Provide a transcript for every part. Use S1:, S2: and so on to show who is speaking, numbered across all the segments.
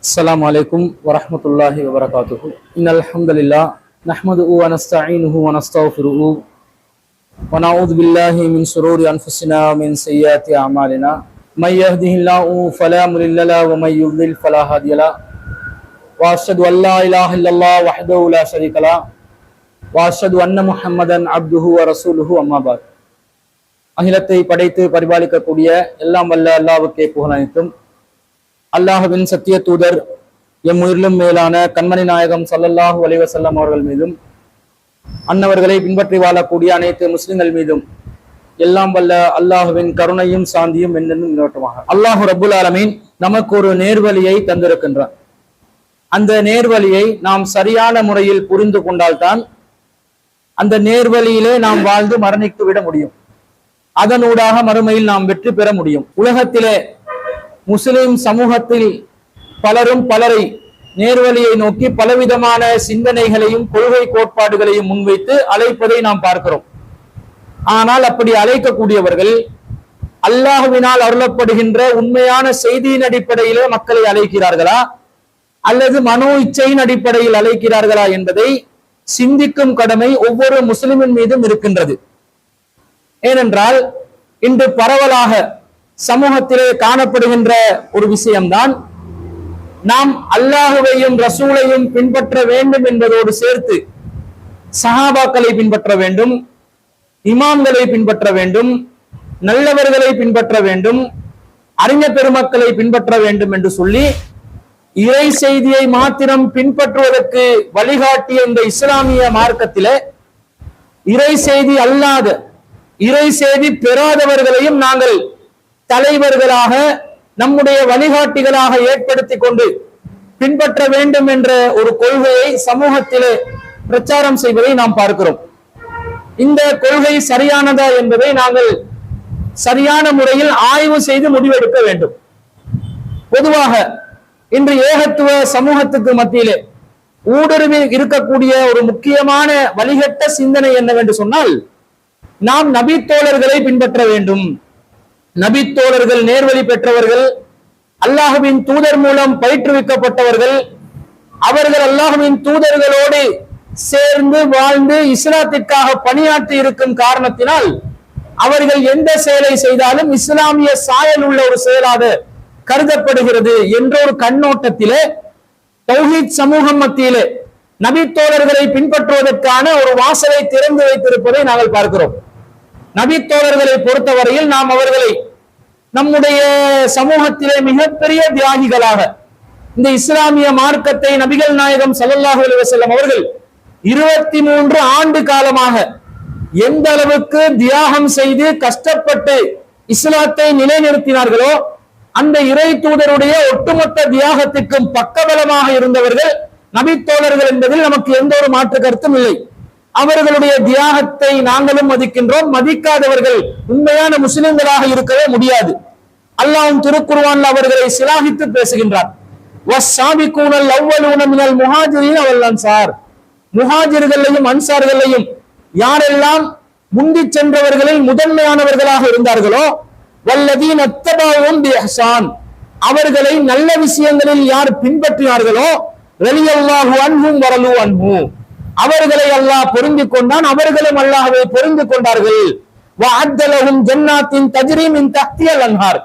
S1: السلام عليكم ورحمة الله وبركاته. إن الحمد لله نحمده ونستعينه ونستغفره ونعوذ بالله من شرور أنفسنا ومن سيئات أعمالنا من يهده الله فلا مضل له ومن يضلل فلا هادي له وأشهد أن لا إله إلا الله وحده لا شريك له وأشهد أن محمدا عبده ورسوله أما بعد. அகிலத்தை படைத்து பரிபாலிக்கக்கூடிய எல்லாம் வல்ல அல்லாஹ்வுக்கே புகழ் அனைத்தும். அல்லாஹ்வின் சத்திய தூதர் எம் உயிரிலும் மேலான கண்மணி நாயகம் ஸல்லல்லாஹு அலைஹி வஸல்லம் அவர்கள் மீதும் அன்னவர்களை பின்பற்றி வாழக்கூடிய அனைத்து முஸ்லிம்கள் மீதும் எல்லாம் வல்ல அல்லாஹ்வின் கருணையும் சாந்தியும் என்னென்னும் நிலவட்டமாக. அல்லாஹு ரப்புல் ஆலமீன் நமக்கு ஒரு நேர்வழியை தந்திருக்கின்றார். அந்த நேர்வழியை நாம் சரியான முறையில் புரிந்து கொண்டால்தான் அந்த நேர்வழியிலே நாம் வாழ்ந்து மரணித்து விட முடியும். அதனூடாக மறுமையில் நாம் வெற்றி பெற முடியும். உலகத்திலே முஸ்லிம் சமூகத்தில் பலரும் பலரை நேர்வழியை நோக்கி பலவிதமான சிந்தனைகளையும் கொள்கை கோட்பாடுகளையும் முன்வைத்து அழைப்பதை நாம் பார்க்கிறோம். ஆனால் அப்படி அழைக்கக்கூடியவர்கள் அல்லாஹ்வினால் அருளப்படுகின்ற உண்மையான செய்தியின் அடிப்படையிலே மக்களை அழைக்கிறார்களா அல்லது மனோ இச்சையின் அடிப்படையில் அழைக்கிறார்களா என்பதை சிந்திக்கும் கடமை ஒவ்வொரு முஸ்லிமின் மீதும் இருக்கின்றது. ஏனென்றால் இன்று பரவலாக சமூகத்திலே காணப்படுகின்ற ஒரு விஷயம்தான், நாம் அல்லாஹுவையும் ரசூலையும் பின்பற்ற வேண்டும் என்பதோடு சேர்த்து சஹாபாக்களை பின்பற்ற வேண்டும், இமாம்களை பின்பற்ற வேண்டும், நல்லவர்களை பின்பற்ற வேண்டும், அறிஞர் பெருமக்களை பின்பற்ற வேண்டும் என்று சொல்லி இறை செய்தியை மாத்திரம் பின்பற்றுவதற்கு வழிகாட்டிய இந்த இஸ்லாமிய மார்க்கத்திலே இறை செய்தி அல்லாத இறை செய்தி பெறாதவர்களையும் நாங்கள் தலைவர்களாக நம்முடைய வழிகாட்டிகளாக ஏற்படுத்தி கொண்டு பின்பற்ற வேண்டும் என்ற ஒரு கொள்கையை சமூகத்திலே பிரச்சாரம் செய்வதை நாம் பார்க்கிறோம். இந்த கொள்கை சரியானதா என்பதை நாங்கள் சரியான முறையில் ஆய்வு செய்து முடிவெடுக்க வேண்டும். பொதுவாக இன்று ஏகத்துவ சமூகத்துக்கு மத்தியிலே ஊடுருவி இருக்கக்கூடிய ஒரு முக்கியமான வழிகட்ட சிந்தனை என்னவென்று சொன்னால், நாம் நபித்தோழர்களை பின்பற்ற வேண்டும். நபித்தோழர்கள் நேர்வழி பெற்றவர்கள், அல்லாஹ்வின் தூதர் மூலம் பயிற்றுவிக்கப்பட்டவர்கள், அவர்கள் அல்லாஹ்வின் தூதர்களோடு சேர்ந்து வாழ்ந்து இஸ்லாத்திற்காக பணியாற்றி இருக்கும் காரணத்தினால் அவர்கள் எந்த செயலை செய்தாலும் இஸ்லாமிய சாயல் உள்ள ஒரு செயலாக கருதப்படுகிறது என்ற ஒரு கண்ணோட்டத்திலே தௌஹீத் சமூகம் மத்தியிலே நபித்தோழர்களை பின்பற்றுவதற்கான ஒரு வாசலை திறந்து வைத்திருப்பதை நாங்கள் பார்க்கிறோம். நபித்தோழர்களை பொறுத்தவரையில் நாம் அவர்களை நம்முடைய சமூகத்திலே மிகப்பெரிய தியாகிகளாக, இந்த இஸ்லாமிய மார்க்கத்தை நபிகள் நாயகம் ஸல்லல்லாஹு அலைஹி வஸல்லம் அவர்கள் 23 ஆண்டு காலமாக எந்த அளவுக்கு தியாகம் செய்து கஷ்டப்பட்டு இஸ்லாத்தை நிலைநிறுத்தினார்களோ அந்த இறை தூதருடைய ஒட்டுமொத்த தியாகத்திற்கும் பக்கபலமாக இருந்தவர்கள் நபித்தோழர்கள் என்பதில் நமக்கு எந்த ஒரு மாற்று கருத்தும் இல்லை. அவர்களுடைய தியாகத்தை நாங்களும் மதிக்கின்றோம். மதிக்காதவர்கள் உண்மையான முஸ்லிம்களாக இருக்கவே முடியாது. அல்லாஹ்வும் திருக்குர்ஆன்ல அவர்களை சிலாகித்து பேசுகின்றார். வஸ்ஸாபிகூனல் அவ்வலூன மினல் முஹாஜிரீன வல் அன்சார், முஹாஜிர்களையும் அன்சார்களையும் யாரெல்லாம் முந்தி சென்றவர்களில் முதன்மையானவர்களாக இருந்தார்களோ, வல்லதீன தபவும் பிஹ்சான், அவர்களை நல்ல விஷயங்களில் யார் பின்பற்றினார்களோ, ரலியல்லாஹு அன்ஹும் வரலு அன்ஹு, அவர்களை அல்லாஹ் பொருந்திக் கொண்டான், அவர்களும் அல்லாஹ்வை பொருந்திக் கொண்டார்கள். வஅத்த லஹும் ஜன்னாத்தின் தஜ்ரி மின் தஹ்திஹல் அன்ஹார்,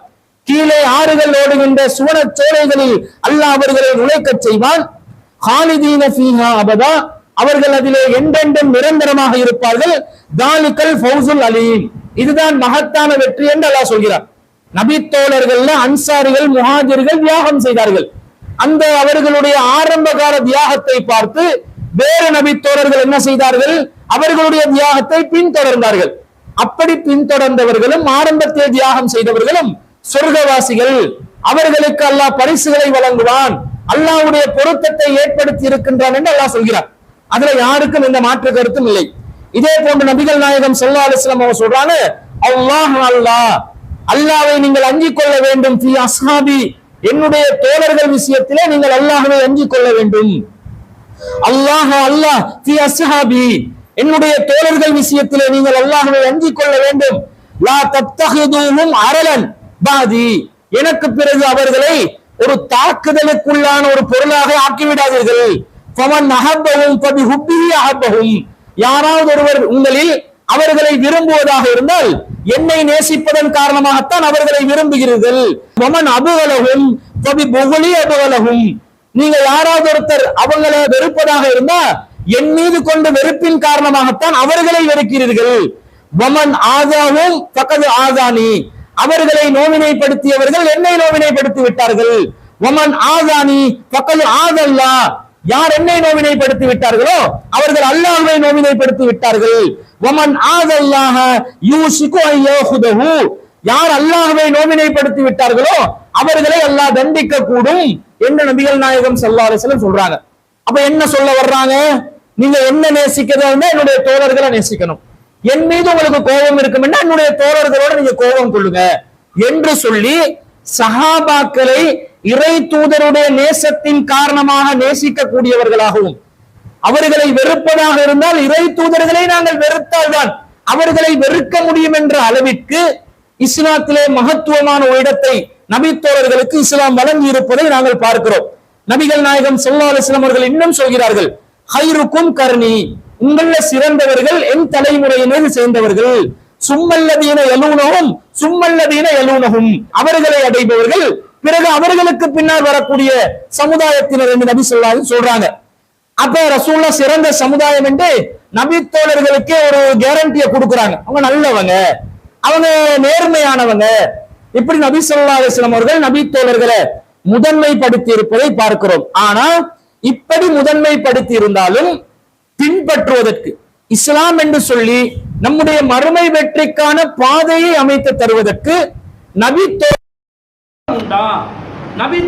S1: கீழே ஆறுகள் ஓடுகின்ற சுவனச் சோலைகளில் அல்லாஹ் அவர்களை நுழைக்கச் செய்வான். ஹாலிதீன ஃபீஹா அபதா, அவர்கள் அதிலே என்றென்றும் நிரந்தரமாக இருப்பார்கள். தாலிகல் ஃபௌசுல் அலீம், இதுதான் மகத்தான வெற்றி என்று அல்லாஹ் சொல்கிறார். நபித்தோழர்கள்ல அன்சாரிகள் முஹாஜிர்கள் தியாகம் செய்தார்கள். அந்த அவர்களுடைய ஆரம்ப கால தியாகத்தை பார்த்து வேறு நபித்தோழர்கள் என்ன செய்தார்கள்? அவர்களுடைய தியாகத்தை பின்தொடர்ந்தார்கள். அப்படி பின்தொடர்ந்தவர்களும் ஆரம்பத்தில் தியாகம் செய்தவர்களும் சொர்க்கவாசிகள், அவர்களுக்கு அல்லாஹ் பரிசுகளை வழங்குவான், அல்லாஹ்வுடைய பொருத்தத்தை ஏற்படுத்தி இருக்கின்றான் என்று அல்லாஹ் சொல்கிறார். அதுல யாருக்கும் எந்த மாற்று கருத்தும் இல்லை. இதே போன்று நபிகள் நாயகம் ஸல்லல்லாஹு அலைஹி வஸல்லம் அவங்க சொல்றாங்க, அல்லாஹ் அல்லாஹ், அல்லாஹ்வை நீங்கள் அஞ்சிக் கொள்ள வேண்டும். ஃபீ அஸ்ஹாபி, என்னுடைய தோழர்கள் விஷயத்திலே நீங்கள் அல்லாஹ்வை அஞ்சிக் கொள்ள வேண்டும். அல்லாஹ் அல்லாஹ் ஃபீ அஸ்ஹாபி, என்னுடைய தோழர்கள் விஷயத்திலே நீங்கள் அல்லாஹ்வை அஞ்சிக் கொள்ள வேண்டும். லா தத்தஹிதுஹும் அரலன் பாதி, எனக்கு பிறகு அவர்களை ஒரு தாக்குதலுக்குள்ளான ஒரு பொருளாக ஆக்கிவிடாதீர்கள். ஃபமன் அஹப்பஹும் ஃபபிஹுப்பிஹி அஹப்பஹும். யாராவது ஒருவர் உங்களில் அவர்களை விரும்புவதாக இருந்தால் என்னை நேசிப்பதன் காரணமாகத்தான் அவர்களை விரும்புகிறீர்கள். ஃபமன் அபுகலஹும் ஃபபிபுகுலி அபுகலஹும். நீங்க யாராவது ஒருத்தர் அவங்களை வெறுப்பதாக இருந்தா என் மீது கொண்ட வெறுப்பின் காரணமாகத்தான் அவர்களை வெறுக்கிறீர்கள். வமன் ஆதாவும் ஃபகத் ஆதானி. அவர்களை நோவினைப்படுத்தியவர்கள் என்னை நோவினைப்படுத்தி விட்டார்கள். வமன் ஆதானி ஃபகத் ஆதல்லா. யார் என்னை நோவினைப்படுத்தி விட்டார்களோ அவர்கள் அல்லாஹ்வை நோவினைப்படுத்தி விட்டார்கள். வமன் ஆதல்லாஹ யூசிகு அய்யஹுதஹு. யார் அல்லாஹ்வை நோவினைப்படுத்தி விட்டார்களோ அவர்களை அல்லாஹ் தண்டிக்க கூடும் என்று நபிகள் நாயகம் ஸல்லல்லாஹு அலைஹி வஸல்லம் சொல்றாங்க. அப்ப என்ன சொல்ல வர்றாங்க? நீங்க என்ன நேசிக்கிறதா இருந்தா என்னுடைய தோழர்களை நேசிக்கணும். என் மீது உங்களுக்கு கோபம் இருக்கும்னா என்னுடைய தோழர்களோட நீங்க கோபம் கொள்ளுங்க என்று சொல்லி சஹாபாக்களை இறை தூதருடைய நேசத்தின் காரணமாக நேசிக்க கூடியவர்களாகவும், அவர்களை வெறுப்பதாக இருந்தால் இறை தூதர்களை நாங்கள் வெறுத்தால்தான் அவர்களை வெறுக்க முடியும் என்ற அளவிற்கு இஸ்லாத்திலே மகத்துவமான ஒரு இடத்தை நபித்தோழர்களுக்கு இஸ்லாம் வழங்கி இருப்பதை நாங்கள் பார்க்கிறோம். நபிகள் நாயகம் ஸல்லல்லாஹு அலைஹி வஸல்லம் அவர்கள் இன்னும் சொல்கிறார்கள், ஹைருக்கும் கர்னி. உங்கள சிறந்தவர்கள் என் தலைமுறையினர் சேர்ந்தவர்கள். சும்மல்லதீன யலூனஹும் சும்மல்லதீன யலூனஹும். அவர்களை அடைபவர்கள் பிறகு அவர்களுக்கு பின்னால் வரக்கூடிய சமுதாயத்தினர் என்று நபி ஸல்லல்லாஹு அலைஹி வஸல்லம் சொல்றாங்க. அப்ப ரசூலுல்லாஹ் சிறந்த சமுதாயம் என்று நபி தோழர்களுக்கே ஒரு கேரண்டியை கொடுக்குறாங்க. அவங்க நல்லவங்க, அவங்க நேர்மையானவங்க. இப்படி நபி ஸல்லல்லாஹு அலைஹி வஸல்லம் அவர்கள் நபி தோழர்களை முதன்மைப்படுத்தி இருப்பதை பார்க்கிறோம். ஆனா இப்படி முதன்மைப்படுத்தி இருந்தாலும் பின்பற்றுவதற்கு இஸ்லாம் என்று சொல்லி நம்முடைய மறுமை வெற்றிக்கான பாதையை அமைத்து தருவதற்கு நபி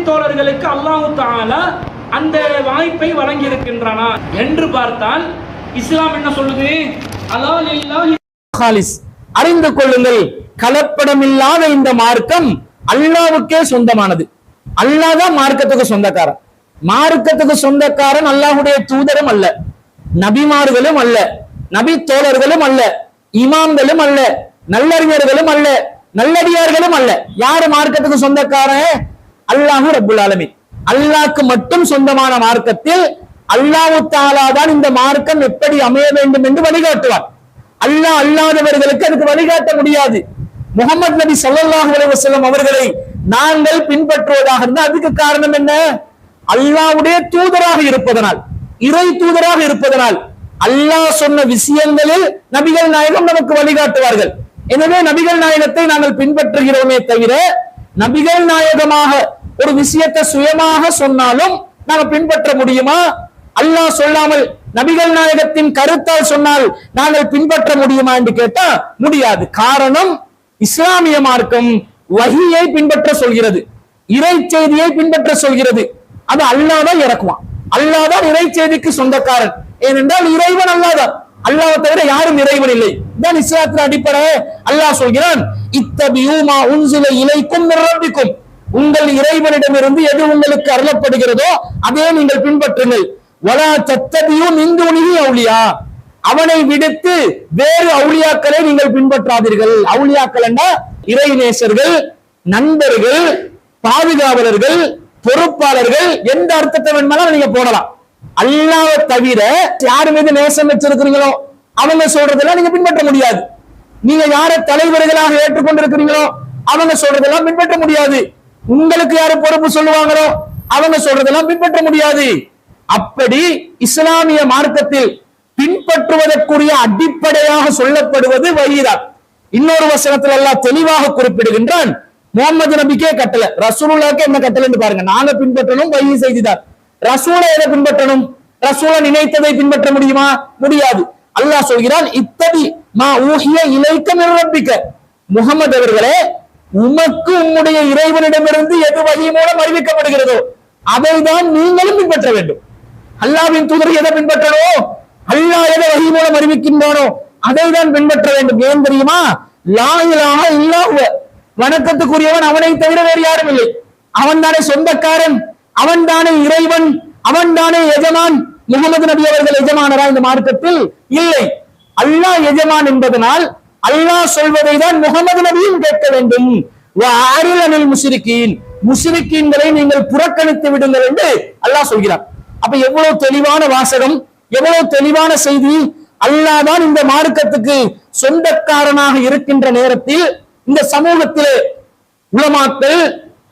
S1: தோழர்களுக்கு அல்லாஹ் தஆலா அந்த வாய்ப்பை வழங்கி இருக்கின்றானா என்று பார்த்தால் இஸ்லாம் என்ன சொல்லுது? அலாலில்லாஹி காலிஸ். அறிந்து கொள்ளுங்கள், கலப்படமில்லாத இந்த மார்க்கம் அல்லாஹ்வுக்கே சொந்தமானது. அல்லாஹ் தான் மார்க்கத்துக்கு சொந்தக்காரன். மார்க்கத்துக்கு சொந்தக்காரன் அல்லாஹ்வுடைய தூதரும் அல்ல, நபிமார்களும் அல்ல, நபி தோழர்களும் அல்ல, இமாம்களும் அல்ல, நல்லறிஞர்களும் அல்ல, நல்லடியார்களும் அல்ல. யாரு மார்க்கத்துக்கு சொந்தக்காரன்? அல்லாஹு ரப்புல் ஆலமீன். அல்லாஹ்க்கு மட்டும் சொந்தமான மார்க்கத்தில் அல்லாஹ் தஆலா தான் இந்த மார்க்கம் எப்படி அமைய வேண்டும் என்று வழிகாட்டுவார். அல்லாஹ் அல்லாதவர்களுக்கு அதுக்கு வழிகாட்ட முடியாது. முஹம்மது நபி ஸல்லல்லாஹு அலைஹி வஸல்லம் அவர்களை நாங்கள் பின்பற்றுவதாக இருந்தால் அதுக்கு காரணம் என்ன? அல்லாஹ்வுடைய தூதராக இருப்பதனால், இறை தூதராக இருப்பதனால் அல்லாஹ் சொன்ன விஷயங்களில் நபிகள் நாயகம் நமக்கு வழிகாட்டுவார்கள். எனவே நபிகள் நாயகத்தை நாங்கள் பின்பற்றுகிறோமே தவிர நபிகள் நாயகமாக ஒரு விஷயத்தை சுயமாக சொன்னாலும் நாங்கள் பின்பற்ற முடியுமா? அல்லாஹ் சொல்லாமல் நபிகள் நாயகத்தின் கருத்தால் சொன்னால் நாங்கள் பின்பற்ற முடியுமா என்று கேட்டா முடியாது. காரணம், இஸ்லாமிய மார்க்கம் வஹியை பின்பற்ற சொல்கிறது, இறை செய்தியை பின்பற்ற சொல்கிறது. அது அல்லாஹ் தான் இறக்குவான். அல்லாஹ் தான் இறை செய்திக்கு சொந்தக்காரன். ஏனென்றால் இறைவன் அல்லாஹ் தான். அல்லாஹ்வை தவிர யாரும் இறைவன் இல்லை. தான் இஸ்லாத்தின் அடிப்படை. அல்லாஹ் சொல்கிறான், இத்தபியூ மா உன்சில இலைக்கும் மின் ரப்பிக்கும். உங்கள் இறைவனிடமிருந்து எது உங்களுக்கு அருளப்படுகிறதோ அதை நீங்கள் பின்பற்றுங்கள். வலா தத்தபியூ மின் தூனிஹி அவுலியா. அவனை விடுத்து வேறு அவுலியாக்களை நீங்கள் பின்பற்றாதீர்கள். அவுலியாக்கள் என்ன? இறை நேசர்கள், நண்பர்கள், பாதுகாவலர்கள், பொறுப்பாளர்கள், எந்த அர்த்தத்தை வேணுமானாலும் நீங்க போடலாம். அல்லாஹ்வை தவிர யார் மீது நேசம் வச்சிருக்கிறீங்களோ அவங்க சொல்றதெல்லாம் நீங்க பின்பற்ற முடியாது. நீங்க யார தலைவர்களாக ஏற்றுக்கொண்டிருக்கிறீங்களோ அவங்க சொல்றதெல்லாம் பின்பற்ற முடியாது. உங்களுக்கு யாரு பொறுப்பு சொல்லுவாங்களோ அவங்க சொல்றதெல்லாம் பின்பற்ற முடியாது. அப்படி இஸ்லாமிய மார்க்கத்தில் பின்பற்றுவதற்குரிய அடிப்படையாக சொல்லப்படுவது வஹீதான். இன்னொரு வசனத்தில் அல்லாஹ் தெளிவாக குறிப்பிடுகின்றான், முகமது நபிக்கே கட்டளை, ரசூலுல்லாஹ்க்கு என்ன கட்டளைன்னு பாருங்க. நாங்க பின்பற்றணும், வஹீ செய்திதான். ரசூலை எதை பின்பற்றணும்? ரசூலை நினைத்ததை பின்பற்ற முடியுமா? முடியாது. அல்லாஹ் சொல்கிறான், இத்தபி மா ஊஹிய இலைக்க மின் ரப்பிக்க. முகமது அவர்களே, உமக்கு உம்முடைய இறைவனிடமிருந்து எது வஹீ மூலம் அறிவிக்கப்படுகிறதோ அதைதான் நீங்களும் பின்பற்ற வேண்டும். அல்லாஹ்வின் தூதரை எதை பின்பற்றணும்? அல்லாஹ் எதை வஹீ மூலம் அறிவிக்கின்றானோ அதை தான் பின்பற்ற வேண்டும். ஏன் தெரியுமா? லா இலாஹ இல்லல்லாஹு. வணக்கத்துக்குரியவன் அவனை தவிர வேறு யாரும் இல்லை. அவன் தானே சொந்தக்காரன், அவன் தானே இறைவன், அவன் தானே எஜமான். முகமது நபி அவர்கள் எஜமானரா இந்த மார்க்கத்தில்? இல்லை. அல்லாஹ் எஜமான் என்பதனால் அல்லாஹ் சொல்வதை தான் முகமது நபியும் கேட்க வேண்டும். முஸ்ரிக்கீன், முஸ்லிக்கீன்களை நீங்கள் புறக்கணித்து விடுங்கள் என்று அல்லாஹ் சொல்கிறார். அப்ப எவ்வளவு தெளிவான வாசகம், எவ்வளவு தெளிவான செய்தி. அல்லாஹ் தான் இந்த மார்க்கத்துக்கு சொந்தக்காரனாக இருக்கின்ற நேரத்தில் இந்த சமூகத்திலே உலமாக்கள்,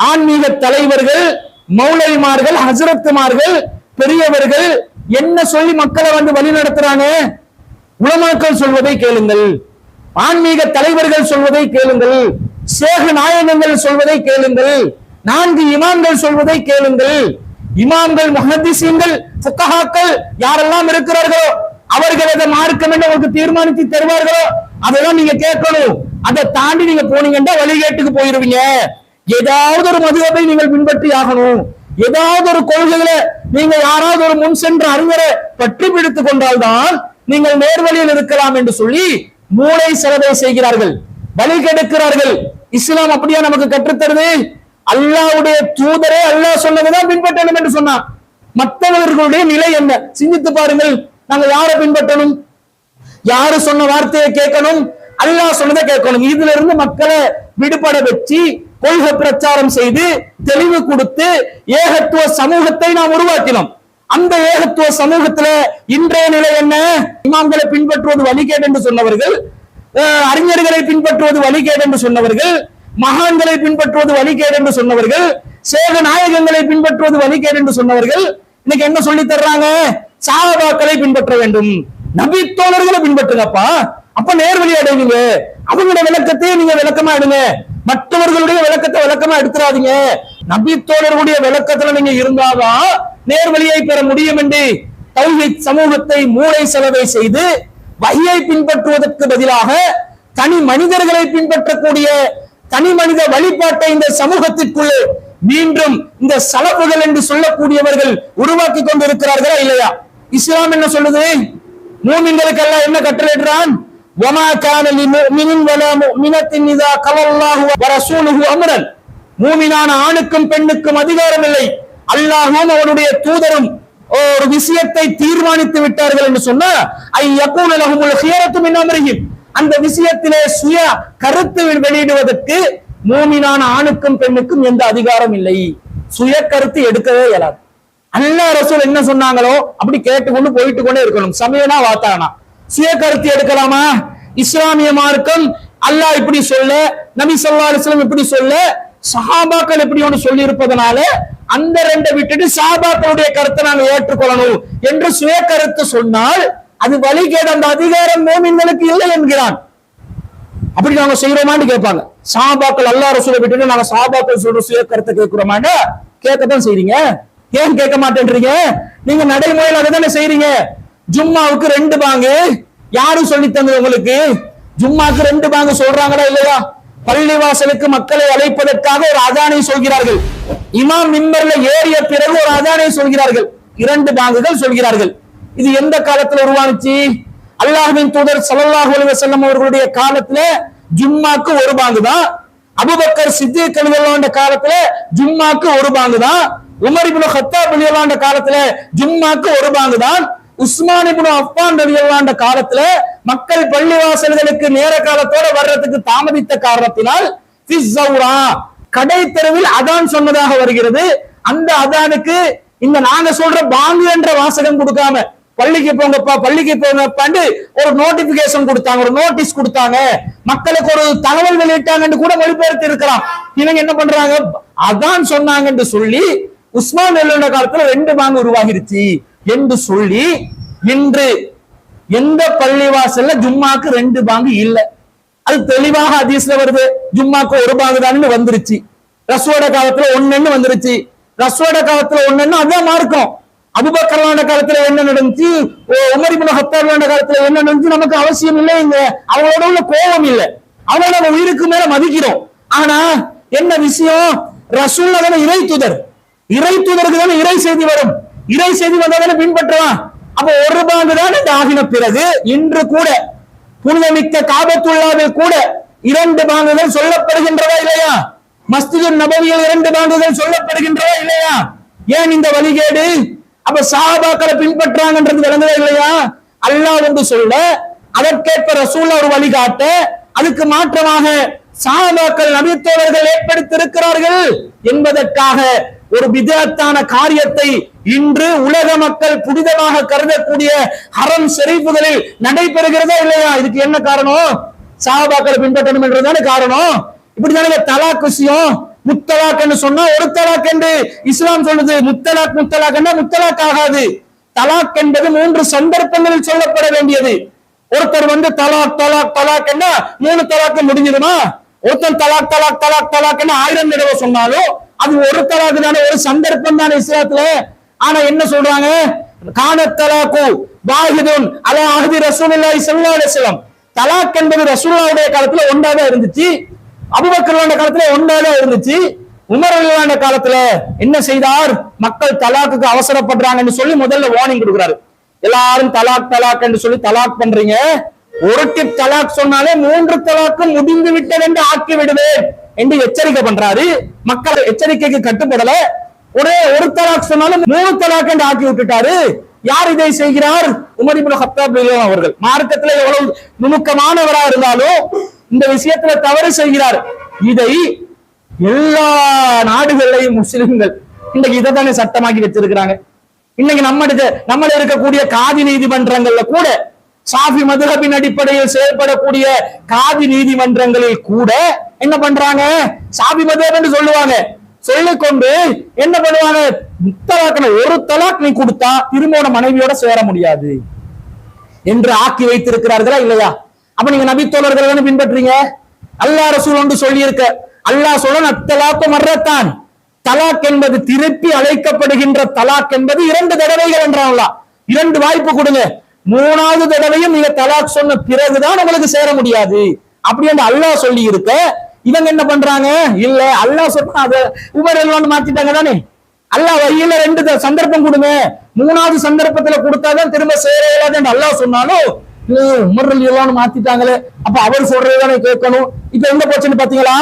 S1: ஆன்மீக தலைவர்கள், மௌலவிமார்கள், ஹசரத்துமார்கள், பெரியவர்கள் என்ன சொல்லி மக்களை வந்து வழி நடத்துறாங்க? உலமாக்கள் சொல்வதை கேளுங்கள், ஆன்மீக தலைவர்கள் சொல்வதை கேளுங்கள், ஷேக் நாயகங்கள் சொல்வதை கேளுங்கள், 4 இமாம்கள் சொல்வதை கேளுங்கள். இமாம்கள், முஹத்திஸீன்கள், ஃபுகஹாக்கள் யாரெல்லாம் இருக்கிறார்களோ அவர்கள் அதை மார்க்கம் என்று உங்களுக்கு தீர்மானித்து தருவார்களோ அதெல்லாம் நீங்க கேட்கணும். அதை தாண்டி நீங்க போனீங்கன்னா வழிகேட்டுக்கு போயிருவீங்க. ஏதாவது ஒரு மதுஹபை நீங்கள் பின்பற்றி ஆகணும். ஏதாவது ஒரு கொள்கைகளை நீங்க யாராவது ஒரு முன் சென்ற அறிஞரை பற்றி பிடித்துக் கொண்டால்தான் நீங்கள் நேர்வழியில் இருக்கலாம் என்று சொல்லி மூளை செலவை செய்கிறார்கள், வழி கெடுக்கிறார்கள். இஸ்லாம் அப்படியா நமக்கு கற்றுத்தருது? அல்லாஹ்வுடைய தூதரே அல்லாஹ் சொன்னதுதான் பின்பற்றணும் என்று சொன்னார். மற்றவர்களுடைய நிலை என்ன சிந்தித்து பாருங்கள். நாங்க யாரை பின்பற்றணும்? யாரு சொன்ன வார்த்தையை கேட்கணும்? அல்லாஹ் சொன்னதை கேட்கணும். இதுல இருந்து மக்களை விடுபட வச்சு கொள்கை பிரச்சாரம் செய்து தெளிவு கொடுத்து ஏகத்துவ சமூகத்தை நாம் உருவாக்கினோம். அந்த ஏகத்துவ சமூகத்துல இன்றைய நிலை என்ன? இமாம்களை பின்பற்றுவது வழிகேடு என்று சொன்னவர்கள், அறிஞர்களை பின்பற்றுவது வழிகேடு என்று சொன்னவர்கள், மகான்களை பின்பற்றுவது வழிகேடு என்று சொன்னவர்கள், சேக நாயகங்களை பின்பற்றுவது வழிகேடு என்று சொன்னவர்கள் இன்னைக்கு என்ன சொல்லி தர்றாங்க? சஹாபாக்களை பின்பற்ற வேண்டும், நபி தோழர்களை பின்பற்றுங்கப்பா, அப்ப நேர்வழி அடைவீங்க. அவங்களோட விளக்கத்தையே நீங்க விளக்கமா எடுங்க, மற்றவர்களுடைய விளக்கத்தை விளக்கமா எடுத்துறாதீங்க. நபி தோழர்களுடைய விளக்கத்துல நீங்க இருந்தாதான் நேர்வழியை பெற முடியும் என்று தௌஹீத் சமூகத்தை மூளை செலவை செய்து வஹியை பின்பற்றுவதற்கு பதிலாக தனி மனிதர்களை பின்பற்றக்கூடிய தனி மனித வழிபாட்டை இந்த சமூகத்திற்குள்ளே மீண்டும் இந்த சலப்புகள் என்று சொல்லக்கூடியவர்கள் உருவாக்கி கொண்டிருக்கிறார்களா இல்லையா? இஸ்லாம் என்ன சொல்லுது? மூமின்களுக்கு அல்லாஹ் என்ன கட்டளையிடுறான்? வமா கான லிமுமினின் வலா முஃமினத்தின் இதா கலல்லாஹு வ ரசூலுஹு அம்ரன். மூமினான ஆணுக்கும் பெண்ணுக்கும் அதிகாரம் இல்லை, அல்லாஹ்வும் அவருடைய தூதரும் ஒரு விஷயத்தை தீர்மானித்து விட்டார்கள் என்று சொன்னா ஐ யகூன லஹுமுல் ஹியரத்து மின் அம்ரிஹிம், அந்த விஷயத்திலே சுய கருத்து வெளியிடுவதற்கு மூமினான ஆணுக்கும் பெண்ணுக்கும் எந்த அதிகாரம் இல்லை. சுய கருத்து எடுக்கவே இயலாது. அல்லாஹ் ரசூல் என்ன சொன்னாங்களோ அப்படி கேட்டுக்கொண்டு போயிட்டு கொண்டே இருக்கணும். சமயனா வாத்தானா சுய கருத்து எடுக்கலாமா? இஸ்லாமிய மார்க்கம் அல்லாஹ் இப்படி சொல்ல, நபி ஸல்லல்லாஹு அலைஹி வஸல்லம் இப்படி சொல்ல, சஹாபாக்கள் எப்படி ஒன்று சொல்லி இருப்பதனால அந்த ரெண்டை விட்டுட்டு சஹாபாக்களுடைய கருத்தை நாங்க ஏற்றுக்கொள்ளணும் என்று சுய கருத்து சொன்னால் அது வழிகேடு. அந்த அதிகாரம் மூமின்களுக்கு இல்லை என்கிறான். அப்படி நாங்க செய்யறோமான்னு கேட்பாங்க. சஹாபாக்கள் அல்லாஹ் ரசூலை விட்டுட்டு நாங்க சஹாபாக்கள் சொல்ற சுய கருத்தை கேட்கிறோமான்னு கேட்கத்தான் செய்றீங்க. ஏன் கேட்க மாட்டேன்றீங்க? நீங்க நடைமுறையில் அதுதானே செய்றீங்க. ஜும்மாவுக்கு 2 பாங்கு யாரும் சொல்லி தந்தது உங்களுக்கு? ஜும்மாக்கு 2 பாங்கு சொல்றாங்களா இல்லையா? பள்ளிவாசலுக்கு மக்களை அழைப்பதற்காக ஒரு அதானை சொல்கிறார்கள். இமாம் மிம்பர்ல ஏறிய பிறகு ஒரு அதானை சொல்கிறார்கள். 2 பாங்குகள் சொல்கிறார்கள். இது எந்த காலத்துல உருவானுச்சு? அல்லாஹ்வின் தூதர் ஸல்லல்லாஹு அலைஹி வஸல்லம் அவர்களுடைய காலத்துல ஜும்மாக்கு 1 பாங்கு தான். அபூபக்கர் சித்திக் ரலியல்லாஹு அன்ஹு காலத்துல ஜும்மாக்கு 1 பாங்கு தான். உமர் இப்னு கத்தாப் ரலியல்லாஹு அன்ஹு காலத்துல ஜும்மாக்கு 1 பாங்கு தான். உஸ்மான் இப்னு அஃபான் ரலியல்லாஹு அன்ஹு காலத்துல மக்கள் பள்ளிவாசல்களுக்கு நேர காலத்தோட வர்றதுக்கு தாமதித்த காரணத்தினால் கடை தெருவில் அதான் சொன்னதாக வருகிறது. அந்த அதானுக்கு இந்த நாங்க சொல்ற பாங்கு என்ற வாசகம் கொடுக்காம பள்ளிக்கு போங்கப்பா பள்ளிக்கு போங்கப்பான்னு ஒரு நோட்டிபிகேஷன் கொடுத்தாங்க, ஒரு நோட்டீஸ் கொடுத்தாங்க, மக்களுக்கு ஒரு தகவல் வெளியிட்டாங்கன்னு கூட மொழிபெயர்த்து இருக்கலாம். இவங்க என்ன பண்றாங்க? அதான் சொன்னாங்கன்னு சொல்லி உஸ்மான் ரலியல்லாஹு காலத்துல 2 பாங்கு உருவாகிருச்சு என்று சொல்லி இன்று எந்த பள்ளிவாசல்ல ஜும்மாக்கு 2 பாங்கு இல்ல. அது தெளிவாக ஹதீஸ்ல வருது. ஜும்மாக்கு 1 பாங்கு தான் வந்துருச்சு. ரசூலோட காலத்துல 1 வந்துருச்சு. ரசூலோட காலத்துல 1 அதான் மார்க்கம். அபூபக்கர் காலத்துல என்ன நடந்துச்சு, உமர் இப்னு கத்தாப் காலத்துல என்ன நடந்துச்சு நமக்கு அவசியம் இல்லை. அவங்களோட உள்ள கோபம் இல்லை, அவங்கள நம்ம உயிருக்கு மேல மதிக்கிறோம். ஆனா என்ன விஷயம்? ரசூல் தானே இறை தூதர், இறை தூதருக்கு தானே இறை செய்தி வரும், இறை செய்தி வந்தாதானே பின்பற்றலாம். அப்ப 1 பாங்கு தான் இந்த ஆகின பிறகு இன்று கூட புனிதமிக்க காபத்துல்லாவில் கூட 2 பாங்குகள் சொல்லப்படுகின்றதா இல்லையா? மஸ்ஜிதுன் நபவியில் 2 பாங்குகள் சொல்லப்படுகின்றதா இல்லையா? ஏன் இந்த வழிகேடு? அப்ப சஹாபாக்களை பின்பற்றாங்கன்றது விளங்குதா இல்லையா? அல்லாஹ் வந்து சொல்ல, அதற்கேற்ப ரசூல் ஒரு வழிகாட்ட, அதுக்கு மாற்றமாக சஹாபாக்கள் நபித்தோழர்கள் ஏற்படுத்தியிருக்கிறார்கள் என்பதற்காக ஒரு பிதஅத்தான காரியத்தை இன்று உலக மக்கள் புனிதமாக கருதக்கூடிய ஹரம் ஷரீஃப்களில் நடைபெறுகிறதா இல்லையா? இதுக்கு என்ன காரணம்? சஹாபாக்களை பின்பற்றணும் என்றதானே காரணம். இப்படிதானே தலாக் விஷயம். முத்தலாக் என்று சொன்னா ஒரு தலாக் என்று இஸ்லாம் சொல்லுது. முத்தலாக் முத்தலாக் ஆகாது. தலாக் என்பது 3 சந்தர்ப்பங்களில் சொல்லப்பட வேண்டியது. ஒருத்தர் தலாக் தலாக் தலாக் என்ன 3 தலாக்கு முடிஞ்சிடுமா? ஒருத்தர் தலாக் தலாக் தலாக் தலாக் என்ன 1000 தடவை சொன்னாலும் அது ஒரு தலாக்கு தானே, ஒரு சந்தர்ப்பம் தானே இஸ்லாத்துல. ஆனா என்ன சொல்றாங்க? கானத் தலாக்கு வாஹிதுன் அலா அஹ்தி ரசூலுல்லாஹி ஸல்லல்லாஹு அலைஹி வஸல்லம். தலாக் என்பது ரசூலுல்லாஹ்வுடைய காலத்துல ஒன்றாக இருந்துச்சு, அபூபக்கர் காலத்துல ஒன்றாக இருந்துச்சு. உமர் ரலியல்லாஹு காலத்துல என்ன செய்தார்? மக்கள் தலாக்குக்கு அவசரப்படுறாங்கன்னு சொல்லி முதல்ல வார்னிங் கொடுக்கிறாரு. எல்லாரும் தலாக் தலாக் என்று சொல்லி தலாக் பண்றீங்க, ஒரு டிப் தலாக் சொன்னாலே 3 தலாக்கும் முடிந்து விட்டது என்று ஆக்கி விடுவேன் என்று எச்சரிக்கை பண்றாரு. மக்கள் எச்சரிக்கைக்கு கட்டுப்படல. ஒரே ஒரு தலாக் சொன்னாலும் 3 தலாக் என்று ஆக்கி விட்டுட்டாரு. யார் இதை செய்கிறார்? உமர் இப்னு கத்தாப் ரலியல்லாஹு அவர்கள். மார்க்கத்துல எவ்வளவு நுணுக்கமானவரா இருந்தாலும் இந்த விஷயத்துல தவறு செய்கிறார். இதை எல்லா நாடுகளையும் முஸ்லிம்கள் இன்னைக்கு இதை தானே சட்டமாக்கி வச்சிருக்கிறாங்க. இன்னைக்கு நம்ம இருக்கக்கூடிய காதி நீதிமன்றங்கள்ல கூட, சாஃபி மதுஹபின் அடிப்படையில் செயல்படக்கூடிய காதி நீதிமன்றங்களில் கூட என்ன பண்றாங்க? சாஃபி மதுஹப் என்று சொல்லுவாங்க. சொல்லிக்கொண்டு என்ன பண்ணுவாங்க? முத்தலாக்களை ஒரு தலாக் நீ கொடுத்தா திருமண மனைவியோட சேர முடியாது என்று ஆக்கி வைத்திருக்கிறார்களா இல்லையா? அப்ப நீங்க நபி தோழர்களை பின்பற்றீங்க. அல்லாஹ் ரசூல் ஒன்று சொல்லி இருக்க. அல்லாஹ் சொல்ல அத்தலாக்கு மர்ரத்தான். தலாக் என்பது திருப்பி அழைக்கப்படுகின்ற தலாக் என்பது 2 தடவைகள் என்றாங்களா? 2 வாய்ப்பு கொடுங்க. 3வது தடவையும் நீங்க தலாக் சொன்ன பிறகுதான் உங்களுக்கு சேர முடியாது அப்படி என்று அல்லாஹ் சொல்லி இருக்க. இவங்க என்ன பண்றாங்க? இல்ல அல்லாஹ் சொன்னா அதை உமர் ரலியல்லாஹு மாத்திட்டாங்க தானே. அல்லாஹ் வழியில 2 சந்தர்ப்பம் கொடுங்க, 3வது சந்தர்ப்பத்துல கொடுத்தாதான் திரும்ப சேர இயலாது என்று அல்லாஹ் சொன்னாலும் உமர் ரலியல்லாஹு மாத்திட்டாங்களே, அப்ப அவர் சொல்றதுதானே கேட்கணும். இப்ப எங்க போச்சுன்னு பாத்தீங்களா?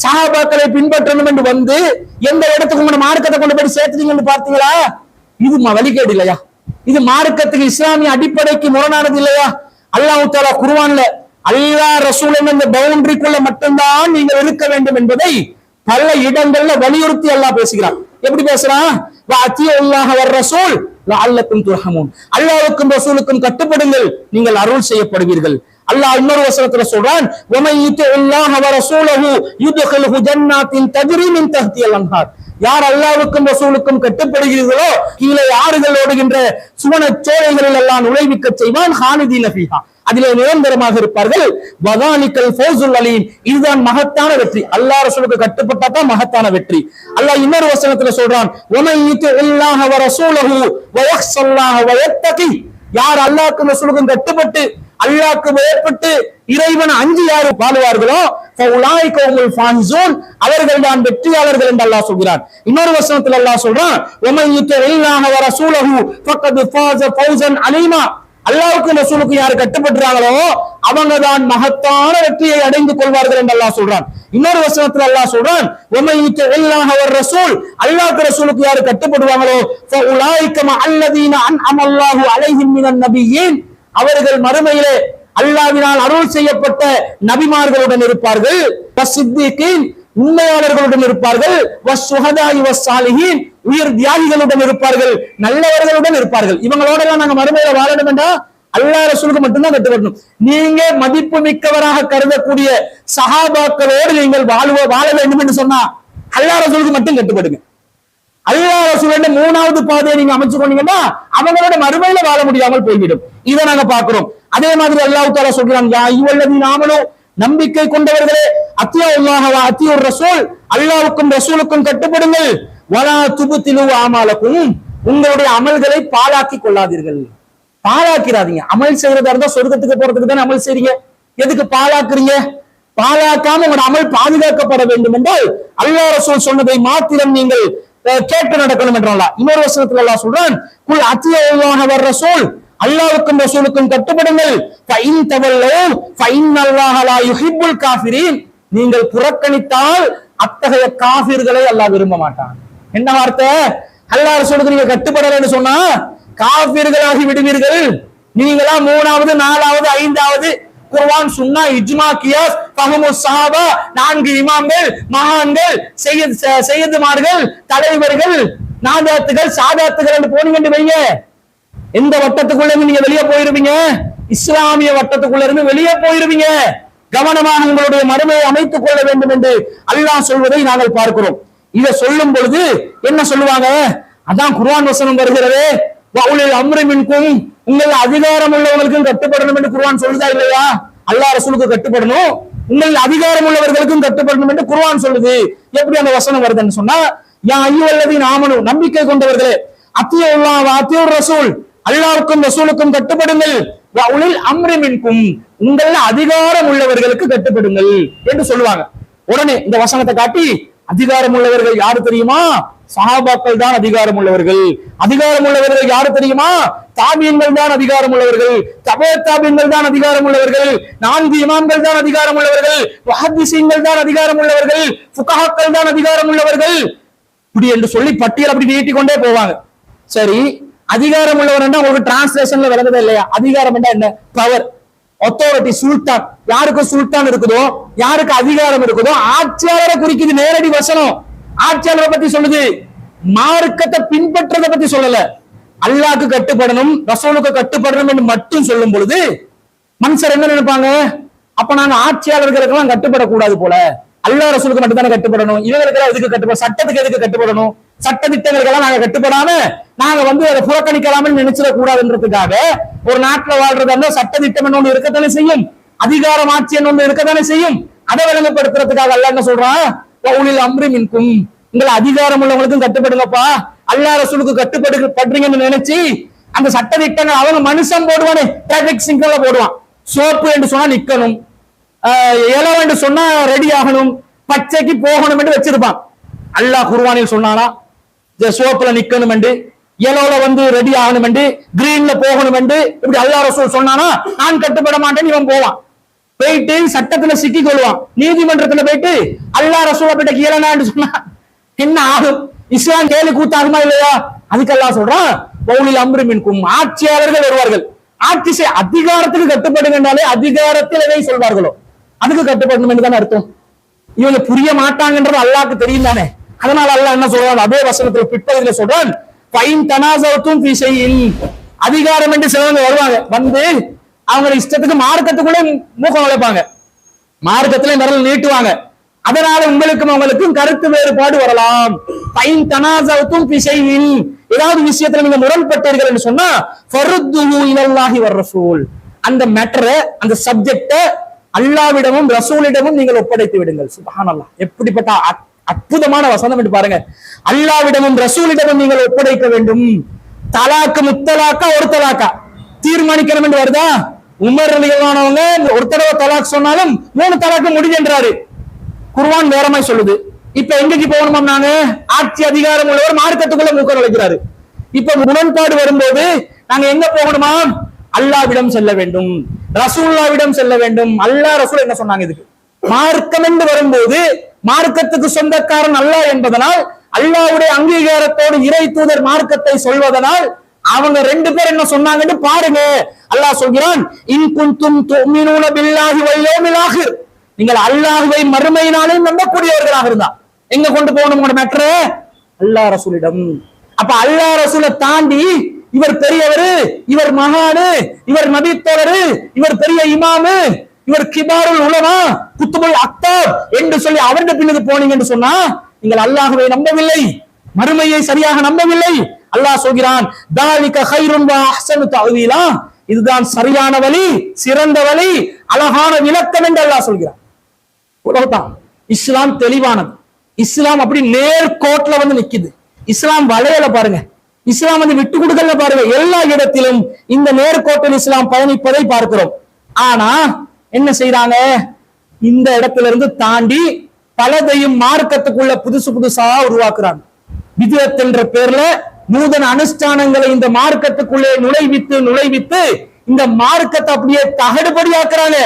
S1: சஹாபாக்களை பின்பற்றணும் என்று எந்த இடத்துக்கு உங்க மார்க்கத்தை கொண்டு போய் சேர்த்துட்டீங்கன்னு பார்த்தீங்களா? இது வழிகேடு இல்லையா? இது மார்க்கத்துக்கு இஸ்லாமிய அடிப்படைக்கு முரணானது இல்லையா? அல்லாஹ் தஆலா குர்ஆன்ல அல்லாஹ் ரசூல் என்ற பவுண்டரிக்குள்ள மட்டும்தான் நீங்கள் இருக்க வேண்டும் என்பதை பல இடங்கள்ல வலியுறுத்தி அல்லாஹ் பேசுகிறான். எப்படி பேசுறான்? வஅத்தியுல்லாஹ வர் ரசூல் லஅல்லக்கும் துர்ஹமூன். அல்லாஹ்வுக்கும் ரசூலுக்கும் கட்டுப்படுங்கள், நீங்கள் அருள் செய்யப்படுவீர்கள். அல்லாஹ் இன்னொரு வசனத்துல சொல்றான், வமன் யுத்தில்லாஹ வ ரசூலஹு யுத்கிலுஹு ஜன்னாத்தின் தஜ்ரி மின் தஹ்திஹல் அன்ஹார். யார் அல்லாஹ்வுக்கும் ரசூலுக்கும் கட்டுப்படுகிறீர்களோ கீழே ஆறுகள் ஓடுகின்ற சுவன சோலைகளில் எல்லாம் நுழைவிக்க செய்வான். ஹாலிதீன ஃபீஹா, அதிலே நிரந்தரமாக இருப்பார்கள். வதாலிகல் ஃபௌசுல் அலீம், இதுதான் மகத்தான வெற்றி. அல்லாஹ் ரசூலுக்கு கட்டுப்பட்டா தான் மகத்தான வெற்றி. அல்லாஹ் இன்னொரு வசனத்துல சொல்றான், வமன் யுத்தில்லாஹ வ ரசூலஹு வ யஹ்ஷல்லாஹ வ யத்தகி. யார் அல்லாஹ்வுக்கும் ரசூலுக்கும் கட்டுப்பட்டு அல்லாஹ்க்கு பயப்பட்டு இறைவன் அஞ்சி யார் வாழுவார்களோ அவர்கள் தான் வெற்றியாளர்கள் என்று அல்லாஹ் சொல்கிறான். இன்னொரு வசனத்தில் அல்லாஹ் சொல்றான், அல்லாஹ்வுக்கு ரசூலுக்கு யார் கட்டுப்பட்டுறாங்களோ அவங்க தான் மகத்தான வெற்றியை அடைந்து கொள்வார்கள் என்று அல்லாஹ் சொல்றான். இன்னொரு வசனத்தில் அல்லாஹ் சொல்றான், அல்லாஹ்வுக்கு ரசூலுக்கு யார் கட்டுப்படுவாங்களோ அவர்கள் மறுமையிலே அல்லாஹ்வினால் அருள் செய்யப்பட்ட நபிமார்களுடன் இருப்பார்கள், உண்மையாளர்களுடன் இருப்பார்கள், உயிர் தியாகிகளுடன் இருப்பார்கள், நல்லவர்களுடன் இருப்பார்கள். இவங்களோட நாங்க மறுமையில வாழணும் என்றா அல்லாஹ் ரசூலுக்கு மட்டும்தான் கட்டுப்படணும். நீங்க மதிப்பு மிக்கவராக கருதக்கூடிய சஹாபாக்களோடு நீங்கள் வாழ வேண்டும் என்று சொன்னா அல்லாஹ் ரசூலுக்கு மட்டும் கட்டுப்படுங்க. அல்லாஹ் ரசூல் 3வது பாதையை நீங்க அமைச்சு கொண்டீங்கன்னா அவங்களோட மறுமையில வாழ முடியாமல் போய்விடும். இதை நாங்க பாக்குறோம். அதே மாதிரி அல்லாஹ் தஆலா சொல்றான், யா அய்யுஹல்லதீன ஆமனூ, நம்பிக்கை கொண்டவர்களே, அத்தியுல்லாஹ வ அத்தியுர் ரசூல், அல்லாஹ்வுக்கும் ரசூலுக்கும் கட்டுப்படுங்கள். வலா துப்திலு அமாலக்கும், உங்களுடைய அமல்களை பாழாக்கி கொள்ளாதீர்கள். பாழாக்கிறாதீங்க. அமல் செய்யறதா இருந்தா சொர்க்கத்துக்கு போறதுக்கு தானே அமல் செய்றீங்க. எதுக்கு பாழாக்குறீங்க? பாழாக்காம உங்களோட அமல் பாதுகாக்கப்பட வேண்டும் என்றால் அல்லாஹ் ரசூல் சொன்னதை மாத்திரம் நீங்கள் கேட்டு நடக்கணும் என்றால். இன்னொரு வசனத்துல அல்லாஹ் சொல்றான், குல் அத்தியுல்லாஹ வர் ரசூல், அல்லாஹ்வுக்கும் ரசூலுக்கும் கட்டுப்படுங்கள். ஃபஇன் தவல்லூ ஃபஇன்னல்லாஹ லா யுஹிப்புல் காஃபிரீன், நீங்கள் புறக்கணித்தால் அத்தகைய காஃபிர்களை அல்லாஹ் விரும்ப மாட்டான். என்ன வார்த்தை? அல்லாஹ் ரசூலுக்கு நீங்க கட்டுப்படலைன்னு சொன்னா காஃபிர்களாகி விடுவீர்கள். நீங்களா 3வது 4வது 5வது குர்ஆன் சுன்னா இஜ்மா கியாஸ் ஃபஹ்முஸ் ஸஹாபா, 4 இமாம்கள், மகான்கள், சையதுமார்கள், தலைவர்கள், நாதாத்துகள், சாதாத்துகள் என்று போனீங்கன்னு வைங்க, எந்த வட்டத்துக்குள்ள இருந்து நீங்க வெளியே போயிருவீங்க? இஸ்லாமிய வட்டத்துக்குள்ள இருந்து வெளியே போயிருவீங்க. கவனமாக உங்களுடைய மறுமையை அமைத்துக் கொள்ள வேண்டும் என்று அல்லாஹ் சொல்வதை நாங்கள் பார்க்கிறோம். இதை சொல்லும் பொழுது என்ன சொல்லுவாங்க? அதான் குர்ஆன் வசனம் வருகிறது, வஉலில் அம்ரி மின்கும், உங்கள் அதிகாரம் உள்ளவர்களுக்கும் கட்டுப்படணும் என்று குர்ஆன் சொல்லுதா இல்லையா? அல்லாஹ் ரசூலுக்கு கட்டுப்படணும், உங்கள் அதிகாரம் உள்ளவர்களுக்கும் கட்டுப்படணும் என்று குர்ஆன் சொல்லுது. எப்படி அந்த வசனம் வருதுன்னு சொன்னா, யா அய்யுஹல்லதீன ஆமனு, நம்பிக்கை கொண்டவர்களே, அத்தியுல்லாஹ் வ அத்தியுர் ரசூல், அல்லாஹ்வுக்கும் ரசூலுக்கும் கட்டுப்படுங்கள், வஉலில் அம்ரி மின்கும், உங்கள் அதிகாரம் உள்ளவர்களுக்கு கட்டுப்படுங்கள் என்று சொல்லுவாங்க. உடனே இந்த வசனத்தை காட்டி, அதிகாரம் உள்ளவர்கள் யாரு தெரியுமா? சஹாபாக்கள் தான் அதிகாரம் உள்ளவர்கள். அதிகாரம் உள்ளவர்கள் யாரு தெரியுமா? தாபியீன்கள் தான் அதிகாரம் உள்ளவர்கள். தபே தாபியீன்கள் தான் அதிகாரம் உள்ளவர்கள். 4 இமாம்கள் தான் அதிகாரம் உள்ளவர்கள். முஹத்திஸீன்கள் தான் அதிகாரம் உள்ளவர்கள். ஃபுகஹாக்கள் தான் அதிகாரம் உள்ளவர்கள். இப்படி என்று சொல்லி பட்டியல் அப்படி நீட்டி கொண்டே போவாங்க. சரி, அதிகாரம் உள்ளவர் உங்களுக்கு டிரான்ஸ்லேஷன்ல விளங்குதா இல்லையா? அதிகாரம் என்ன? பவர், அத்தாரிட்டி, சுல்தான். யாருக்கு சுல்தான் இருக்குதோ, யாருக்கு அதிகாரம் இருக்குதோ, ஆட்சியாளரை குறிக்குது நேரடி வசனம். ஆட்சியாளரை பத்தி சொல்லுது, மார்க்கத்தை பின்பற்றதை பத்தி சொல்லல. அல்லாஹ்க்கு கட்டுப்படணும், ரசூலுக்கு கட்டுப்படணும் என்று மட்டும் சொல்லும் பொழுது மனுஷர் என்ன நினைப்பாங்க? அப்ப நாங்க ஆட்சியாளர்களுக்கு எல்லாம் கட்டுப்படக்கூடாது போல, அல்லாஹ் ரசூலுக்கு மட்டும் தானே கட்டுப்படணும், இவங்களுக்கு எதுக்கு கட்டுப்படணும், சட்டத்துக்கு எதுக்கு கட்டுப்படணும், சட்ட திட்டங்களுக்கெல்லாம் நாங்க கட்டுப்படாம நாங்க அதை புறக்கணிக்கலாம்னு நினைச்சிட கூடாதுன்றதுக்காக ஒரு நாட்டுல வாழ்றதா சட்ட திட்டம் என்ன ஒண்ணு இருக்கத்தானே செய்யும், அதிகாரம் ஆட்சி என்ன ஒண்ணு இருக்கத்தானே செய்யும். அதை விளங்கப்படுத்துறதுக்காக அல்லாஹ் என்ன சொல்றான்? வஉலில் அம்ரி மின்கும், உங்களை அதிகாரம் உள்ளவங்களுக்கும் கட்டுப்படுங்கப்பா, அல்லாஹ் ரசூலுக்கு கட்டுப்படுறீங்கன்னு நினைச்சு அந்த சட்ட திட்டங்கள் அவங்க மனுஷன் போடுவானே, டிராபிக் சிக்னல்ல போடுவான். சோப்பு என்று சொன்னா நிக்கணும், எலோ என்று சொன்னா ரெடி ஆகணும், பச்சைக்கு போகணும் என்று வச்சிருப்பான். அல்லாஹ் குர்ஆனில் சொன்னானா சோப்புல நிக்கணும் என்று, எலோல ரெடி ஆகணும் என்று, கிரீன்ல போகணும் என்று இப்படி அல்லாஹ் ரசூல் சொன்னானா? நான் கட்டுப்பட மாட்டேன்னு இவன் போவான், போயிட்டு சட்டத்துல சிக்கி கொள்வான். நீதிமன்றத்துல போயிட்டு அல்லாஹ் ரசூலை போயிட்டு கீழனான்னு சொன்னா என்ன ஆகும்? இஸ்லாம் கேலி கூத்தாகுமா இல்லையா? அதுக்கு அல்லாஹ் சொல்றான், வஉலில் அம்ரி மின்கும், ஆட்சியாளர்கள் வருவார்கள். ஆட்சி அதிகாரத்துக்கு கட்டுப்படுங்கனாலே அதிகாரத்தில் எதை சொல்வார்களோ அதுக்கு கட்டுப்படணும் என்று தானே அர்த்தம். இவங்க புரிய மாட்டாங்கன்றது அல்லாஹ்க்கு தெரியும் தானே. அதனால அல்லாஹ் என்ன சொல்றான்? அதே வசனத்துல பிற்பகுதியில சொல்றான், ஃபைன் தனாஸஅத்தும் ஃபீ ஷைஇன், அதிகாரம் என்று சிலவங்க வருவாங்க, அவங்க இஷ்டத்துக்கு மார்க்கத்துக்குள்ளே மூக்கம் வளைப்பாங்க, மார்க்கத்திலே விரல் நீட்டுவாங்க. அதனால உங்களுக்கும் கருத்து வேறுபாடு வரலாம். ஃபைன் தனாஸஅத்தும் ஃபீ ஷைஇன், ஏதாவது விஷயத்துல நீங்க முரண்பட்டீர்கள் என்று சொன்னா ஃபருத்துஹு இலல்லாஹி வர் ரசூல், அந்த மேட்டரை, அந்த சப்ஜெக்ட அல்லாஹ்விடமும் ரசூலிடமும் நீங்கள் ஒப்படைத்து விடுங்கள். சுப்ஹானல்லாஹ், எப்படிப்பட்ட அற்புதமான வசனம் என்று பாருங்க. அல்லாஹ்விடமும் ரசூலிடமும் நீங்கள் ஒப்படைக்க வேண்டும். தலாக்கு முத்தலாக்கா ஒரு தலாக்கா தீர்மானிக்கணும் என்று வருதா? உமர் ரலியல்லாஹு ஒரு தடவை தலாக் சொன்னாலும் 3 தலாக்கு முடிஞ்சென்றாரு. குர்ஆன் வேறமாய் சொல்லுது. இப்ப எங்கேக்கு போகணுமா? நாங்க ஆட்சி அதிகாரம் உள்ளவர் மார்க்கத்துக்குள்ள மூக்க நுழைக்கிறாரு. இப்ப முரண்பாடு வரும்போது நாங்க எங்க போகணுமா? அல்லாஹ்விடம் செல்ல வேண்டும், ரசூலுல்லாஹ்விடம் செல்ல வேண்டும். அல்லாஹ் ரசூல் என்ன சொன்னாங்க? இதுக்கு மார்க்கம் என்று வரும்போது மார்க்கத்துக்கு சொந்தக்காரன் அல்லாஹ் என்பதனால், அல்லாஹ்வுடைய அங்கீகாரத்தோடு இறை தூதர் மார்க்கத்தை சொல்வதனால் அவங்க 2 பேர் என்ன சொன்னாங்கன்னு பாருங்க. அல்லாஹ் சொல்கிறான், இன் குன்தும் துமினூன பில்லாஹி வல் யௌமில் ஆகிர், நீங்கள் அல்லாஹ்வை மறுமை நாளில் நம்பக்கூடியவர்களாக இருந்தா எங்க கொண்டு போகணும் உங்க மேட்டரை? அல்லாஹ் ரசூலிடம். அப்ப அல்லாஹ் ரசூலை தாண்டி இவர் பெரியவரு, இவர் மகானு, இவர் நபித்தோழரு, இவர் பெரிய இமாமு, இவர் கிபாருல் உலமா, குத்துபுல் அக்தாப் என்று சொல்லி அவருடைய பின்னுக்கு போனீங்க என்று சொன்னா நீங்கள் அல்லாஹ்வை நம்பவில்லை, மறுமையை சரியாக நம்பவில்லை. அல்லாஹ் சொல்கிறான், தாலிக கைருன் வ அஹ்ஸனு தஅவீலா, இதுதான் சரியான வழி, சிறந்த வழி, அழகான விளக்கம் என்று அல்லாஹ் சொல்கிறான். உலகத்தான் இஸ்லாம் தெளிவானது. இஸ்லாம் அப்படி நேர்கோட்ல நிக்குது. இஸ்லாம் வளையல பாருங்க, இஸ்லாம் விட்டு கொடுக்கல பாருங்க. எல்லா இடத்திலும் இந்த நேர்கோட்டில் இஸ்லாம் பயணிப்பதை பார்க்கிறோம். ஆனா என்ன செய்யறாங்க? இந்த இடத்துல இருந்து தாண்டி பலதையும் மார்க்கத்துக்குள்ள புதுசா உருவாக்குறாங்க. வித்வத் என்ற பேர்ல நூதன அனுஷ்டானங்களை இந்த மார்க்கத்துக்குள்ளே நுழைவித்து இந்த மார்க்கத்தை அப்படியே தகடுபடியாக்குறாங்க.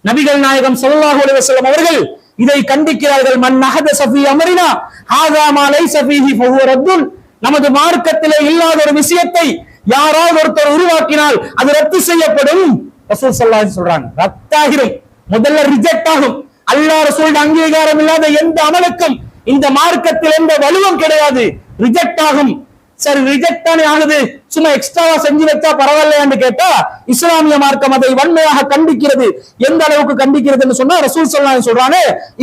S1: நபிகள் நாயகம் ஸல்லல்லாஹு அலைஹி வஸல்லம் அவர்கள் இதை கண்டிக்கிறார்கள். மன் நஹத ஃபீ அம்ரினா ஹாதா மா லைஸ ஃபீஹி ஃபஹுவ ரத்துன், நமது மார்க்கத்திலே இல்லாத ஒரு விஷயத்தை யாராவது ஒருத்தர் உருவாக்கினால் அது ரத்து செய்யப்படும். ரசூல் ஸல்லல்லாஹு அலைஹி சொல்றாங்க, ரத்தாகிரும், முதல்ல ரிஜெக்ட் ஆகும். அல்லாஹ் ரசூல் அங்கீகாரம் இல்லாத எந்த அமலுக்கும் இந்த மார்க்கத்தில் எந்த வலுவும் கிடையாது, ரிஜெக்ட் ஆகும். சரி, ரிஜெக்ட் தானே ஆகுது, சும்மா எக்ஸ்ட்ராவா செஞ்சு வச்சா பரவாயில்லையான்னு கேட்டா இஸ்லாமிய மார்க்கம் அதை வன்மையாக கண்டிக்கிறது. எந்த அளவுக்கு கண்டிக்கிறதுன்னு சொன்னா ரசூல் ஸல்லல்லாஹு அலைஹி சொல்றாங்க,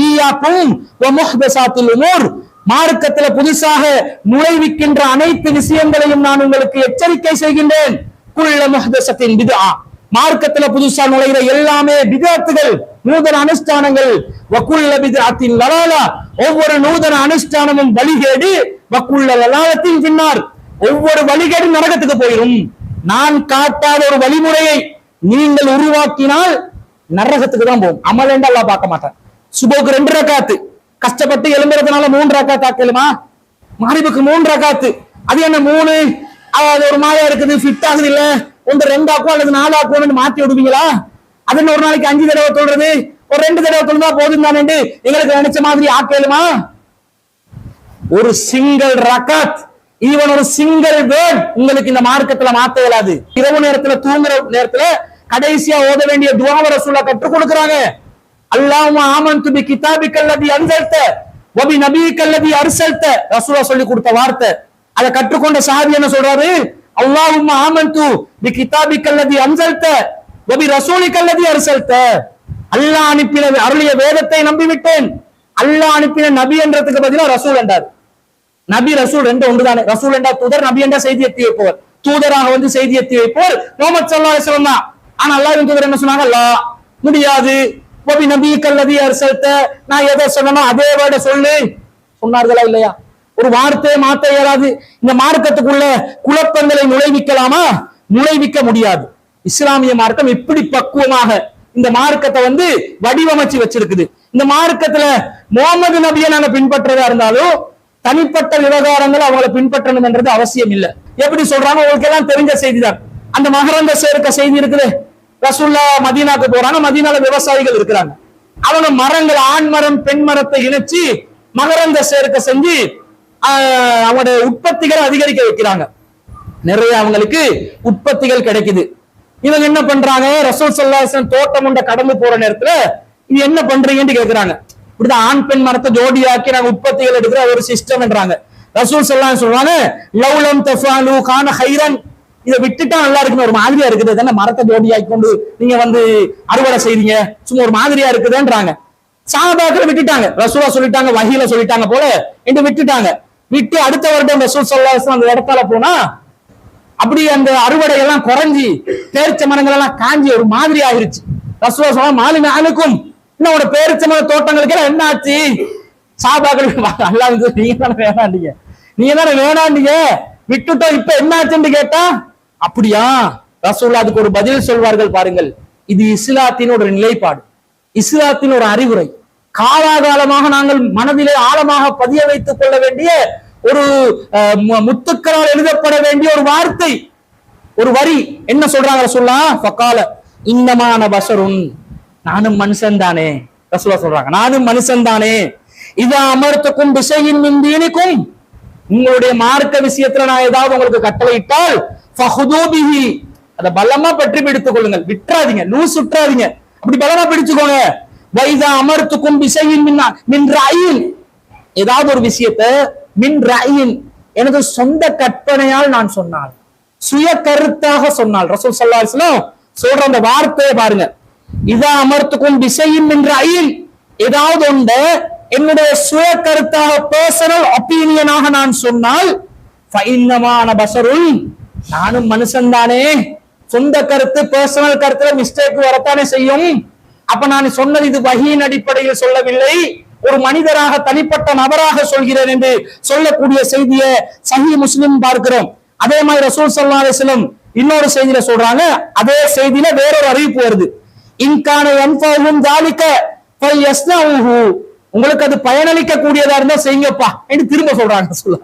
S1: ஈயாக்கும் வ முஹ்தஸாத்தில் உமூர், மார்க்கத்துல புதுசாக நுழைவிக்கின்ற அனைத்து விஷயங்களையும் நான் உங்களுக்கு எச்சரிக்கை செய்கின்றேன். குல்ல முஹ்தஸத்தின் பித்ஆ, மார்க்கத்துல புதுசா நுழைகிற எல்லாமே பித்அத்துகள், நூதன அனுஷ்டானங்கள். வகுல்ல பித்அத்தின் லலாலா, ஒவ்வொரு நூதன அனுஷ்டானமும் வழிகேடு. வகுல்ல லலாலத்தின் பின்னார், ஒவ்வொரு வழிகேடு நரகத்துக்கு போயிடும். நான் காட்டாத ஒரு வழிமுறையை நீங்கள் உருவாக்கினால் நரகத்துக்கு தான் போகும். அமல் என்று அல்லாஹ் பார்க்க மாட்டான். சுபோக்கு 2 ரக்காத்து, கஷ்டப்பட்டு எழும்புறதுனால 3 ரக்காத்து ஆக்கலுமா? மகரிபுக்கு 3 ரக்காத்து, அது என்ன 3? அது ஒரு மாதிரியா இருக்குது, ஃபிட் ஆகுது இல்ல, ஒன்று 2 ஆக்கும் அல்லது 4 ஆக்கும் மாத்தி விடுவீங்களா? அது ஒரு நாளைக்கு 5 தடவை சொல்றது, ஒரு 2 தடவை சொல்லுதா போதும் தானே எங்களுக்கு நினைச்ச மாதிரி ஆக்கலுமா? ஒரு சிங்கிள் ரக்காத், ஈவன் ஒரு சிங்கிள் வேர்ட் உங்களுக்கு இந்த மார்க்கத்துல மாத்த இயலாது. இரவு நேரத்துல தூங்குற நேரத்துல கடைசியா ஓத வேண்டிய துஆவ ரசூலுல்லாஹ் கற்றுக் கொடுக்கறாங்க. அல்லாஹும்ம ஆமன்து பி கிதாபிக்கல்லதி அன்ஸல்த வ பி நபியிக்கல்லதி அர்ஸல்த, ரசூலுல்லாஹ் சொல்லி கொடுத்த வார்த்தை. அதை கற்றுக்கொண்ட சஹாபி என்ன சொல்றாரு? அல்லாஹும்ம ஆமன்து பி கிதாபிக்கல்லதி அன்ஸல்த வ பி ரசூலிக்கல்லதி அர்ஸல்த, அல்லாஹ் அனுப்பின அருளிய வேதத்தை நம்பிவிட்டேன். அல்லாஹ் அனுப்பின நபி என்றதுக்கு பதிலா ரசூல் என்றார். நபி ரசூல் 2 ஒன்றுதானே. ரசூல் என்றா தூதர், நபி என்றா செய்தி எத்தி வைப்பவர். தூதராக வந்து செய்தி எத்தி வைப்பவர் முஹம்மது ஸல்லல்லாஹு அலைஹி வஸல்லம் தான். ஆனா அல்லாஹ்வின் தூதர் என்ன சொன்னாங்க? அல்லாஹ் முடியாது, வபி நபியிக்கல்லதி அர்ஸல்த, நான் எதை சொன்னனோ அதே வேர்ட சொல்லு சொன்னார்களா இல்லையா? ஒரு வார்த்தையை மாத்த இயலாது. இந்த மார்க்கத்துக்குள்ள குழப்பங்களை நுழைவிக்கலாமா? நுழைவிக்க முடியாது. இஸ்லாமிய மார்க்கம் இப்படி பக்குவமாக இந்த மார்க்கத்தை வந்து வடிவமைச்சு வச்சிருக்குது. இந்த மார்க்கத்துல முகமது நபியை நாங்க பின்பற்றதா இருந்தாலும் தனிப்பட்ட விவகாரங்கள் அவங்களை பின்பற்றணும் என்றது அவசியம் இல்லை. எப்படி சொல்றாங்க? உங்களுக்கு எல்லாம் தெரிஞ்ச செய்திதான். அந்த மகரந்த சேர்க்க செய்தி இருக்குது. ரசூலுல்லாஹ் மதீனாக்கு போறாங்க, மதீனால விவசாயிகள் இருக்கிறாங்க. அவங்க மரங்கள், ஆண் மரம் பெண் மரத்தை இணைச்சு மகரந்த சேர்க்க செஞ்சு அவங்களுடைய உற்பத்திகளை அதிகரிக்க வைக்கிறாங்க. நிறைய அவங்களுக்கு உற்பத்திகள் கிடைக்குது. இவங்க என்ன பண்றாங்க? ரசூல் ஸல்லல்லாஹு அலைஹி வஸல்லம் தோட்டம் கொண்ட கடந்து போற நேரத்துல இது என்ன பண்றீங்கன்னு கேக்குறாங்க. இப்படிதான் ஆண் பெண் மரத்தை ஜோடியாக்கி நாங்க உற்பத்திகள் எடுக்கிற ஒரு சிஸ்டம் என்றாங்க. ரசூல் ஸல்லல்லாஹு அலைஹி வஸல்லம் சொல்றாங்க, லவ்லம் தஃபாலு கான ஹைரன், இதை விட்டுட்டா நல்லா இருக்குன்னு. ஒரு மாதிரியா இருக்குது, தானே மரத்தை ஜோடியாக்கி கொண்டு நீங்க வந்து அறுவடை செய்றீங்க, சும்மா ஒரு மாதிரியா இருக்குதுன்றாங்க. சஹாபாக்கள் விட்டுட்டாங்க. ரசூலா சொல்லிட்டாங்க, வஹீல சொல்லிட்டாங்க போல என்று விட்டுட்டாங்க. விட்டு அடுத்த வருடம் ரசூல் ஸல்லல்லாஹு அலைஹி வஸல்லம் அந்த இடத்துல போனா அப்படி அந்த அறுவடை எல்லாம் குறைஞ்சி பேரிச்ச மரங்கள் எல்லாம் காஞ்சி ஒரு மாதிரி ஆயிருச்சு. ரசூலா சொன்னா, மாலிம அலுக்கும், இன்னொரு பேரிச்ச மர தோட்டங்களுக்கு எல்லாம் என்ன ஆச்சு? சஹாபாக்கள் அல்லாஹ் நீங்க தானே வேணாண்டீங்க, நீங்க தானே வேணாண்டீங்க, விட்டுட்டோம், இப்ப என்ன ஆச்சுன்னு கேட்டா அப்படியா? ரசூலுல்லாஹ் அதுக்கு ஒரு பதில் சொல்வார்கள் பாருங்கள். இது இஸ்லாத்தின் ஒரு நிலைப்பாடு, இஸ்லாத்தின் ஒரு அறிவுரை. காலாகாலமாக நாங்கள் மனதிலே ஆழமாக பதிய வைத்துக் கொள்ள வேண்டிய ஒரு முத்துக்களால் எழுதப்பட வேண்டிய ஒரு வார்த்தை, ஒரு வரி. என்ன சொல்றாங்க ரசூலுல்லாஹ்? ஃபகால இன்னமான பஷருன், நானும் மனுஷன் தானே. ரசூலுல்லாஹ் சொல்றாங்க, நானும் மனுஷன் தானே. இதா அமர்த்துக்கும் பிஷையின் மின் தீனிக்கும், உங்களுடைய மார்க்க விஷயத்துல நான் ஏதாவது உங்களுக்கு கட்டளையிட்டால் ஃபஹுது பிஹி, அத பலமா பற்றி பிடித்துக் கொள்ளுங்கள், விட்டுறாதீங்க, லூஸ் விட்டுறாதீங்க, அப்படி பலமா பிடிச்சுக்கோங்க. வைதா அமர்த்துக்கும் பிஷையின் மின் ரஅயின், ஏதாவது ஒரு விஷயத்தை மின் ரஅயின், எனது சொந்த கற்பனையால் நான் சொன்னால், சுய கருத்தாக சொன்னால், ரசூல் ஸல்லல்லாஹு அலைஹி வஸல்லம் சொல்ற அந்த வார்த்தையை பாருங்க. இதா அமர்த்துக்கும் பிஷையின் மின் ரஅயின், ஏதாவது ஒன்று என்னுடைய சுய கருத்தாக, பர்சனல் ஒப்பீனியனாக நான் சொன்னால், ஃபஇன்னமான பஷருன், நானும் மனுஷன் தானே, சொந்த கருத்து பர்சனல் கருத்துல மிஸ்டேக் வரத்தானே செய்யும். அப்ப நான் சொன்னது இது வஹீயின் அடிப்படையில் சொல்லவில்லை, ஒரு மனிதராக தனிப்பட்ட நபராக சொல்கிறேன் என்று சொல்லக்கூடிய செய்தியை சஹீஹ் முஸ்லிம் பார்க்கிறோம். அதே மாதிரி ரசூல் ஸல்லல்லாஹு அலைஹி வஸல்லம் இன்னொரு செய்தியில சொல்றாங்க. அதே செய்தியில வேறொரு அறிவிப்பு வருது, இன்கான யன்ஃபஹும் ஜாலிக ஃபயஸ்னஹு, உங்களுக்கு அது பயனளிக்க கூடியதா இருந்தா செய்யுங்கப்பா என்று திரும்ப சொல்றாங்க. சொல்ல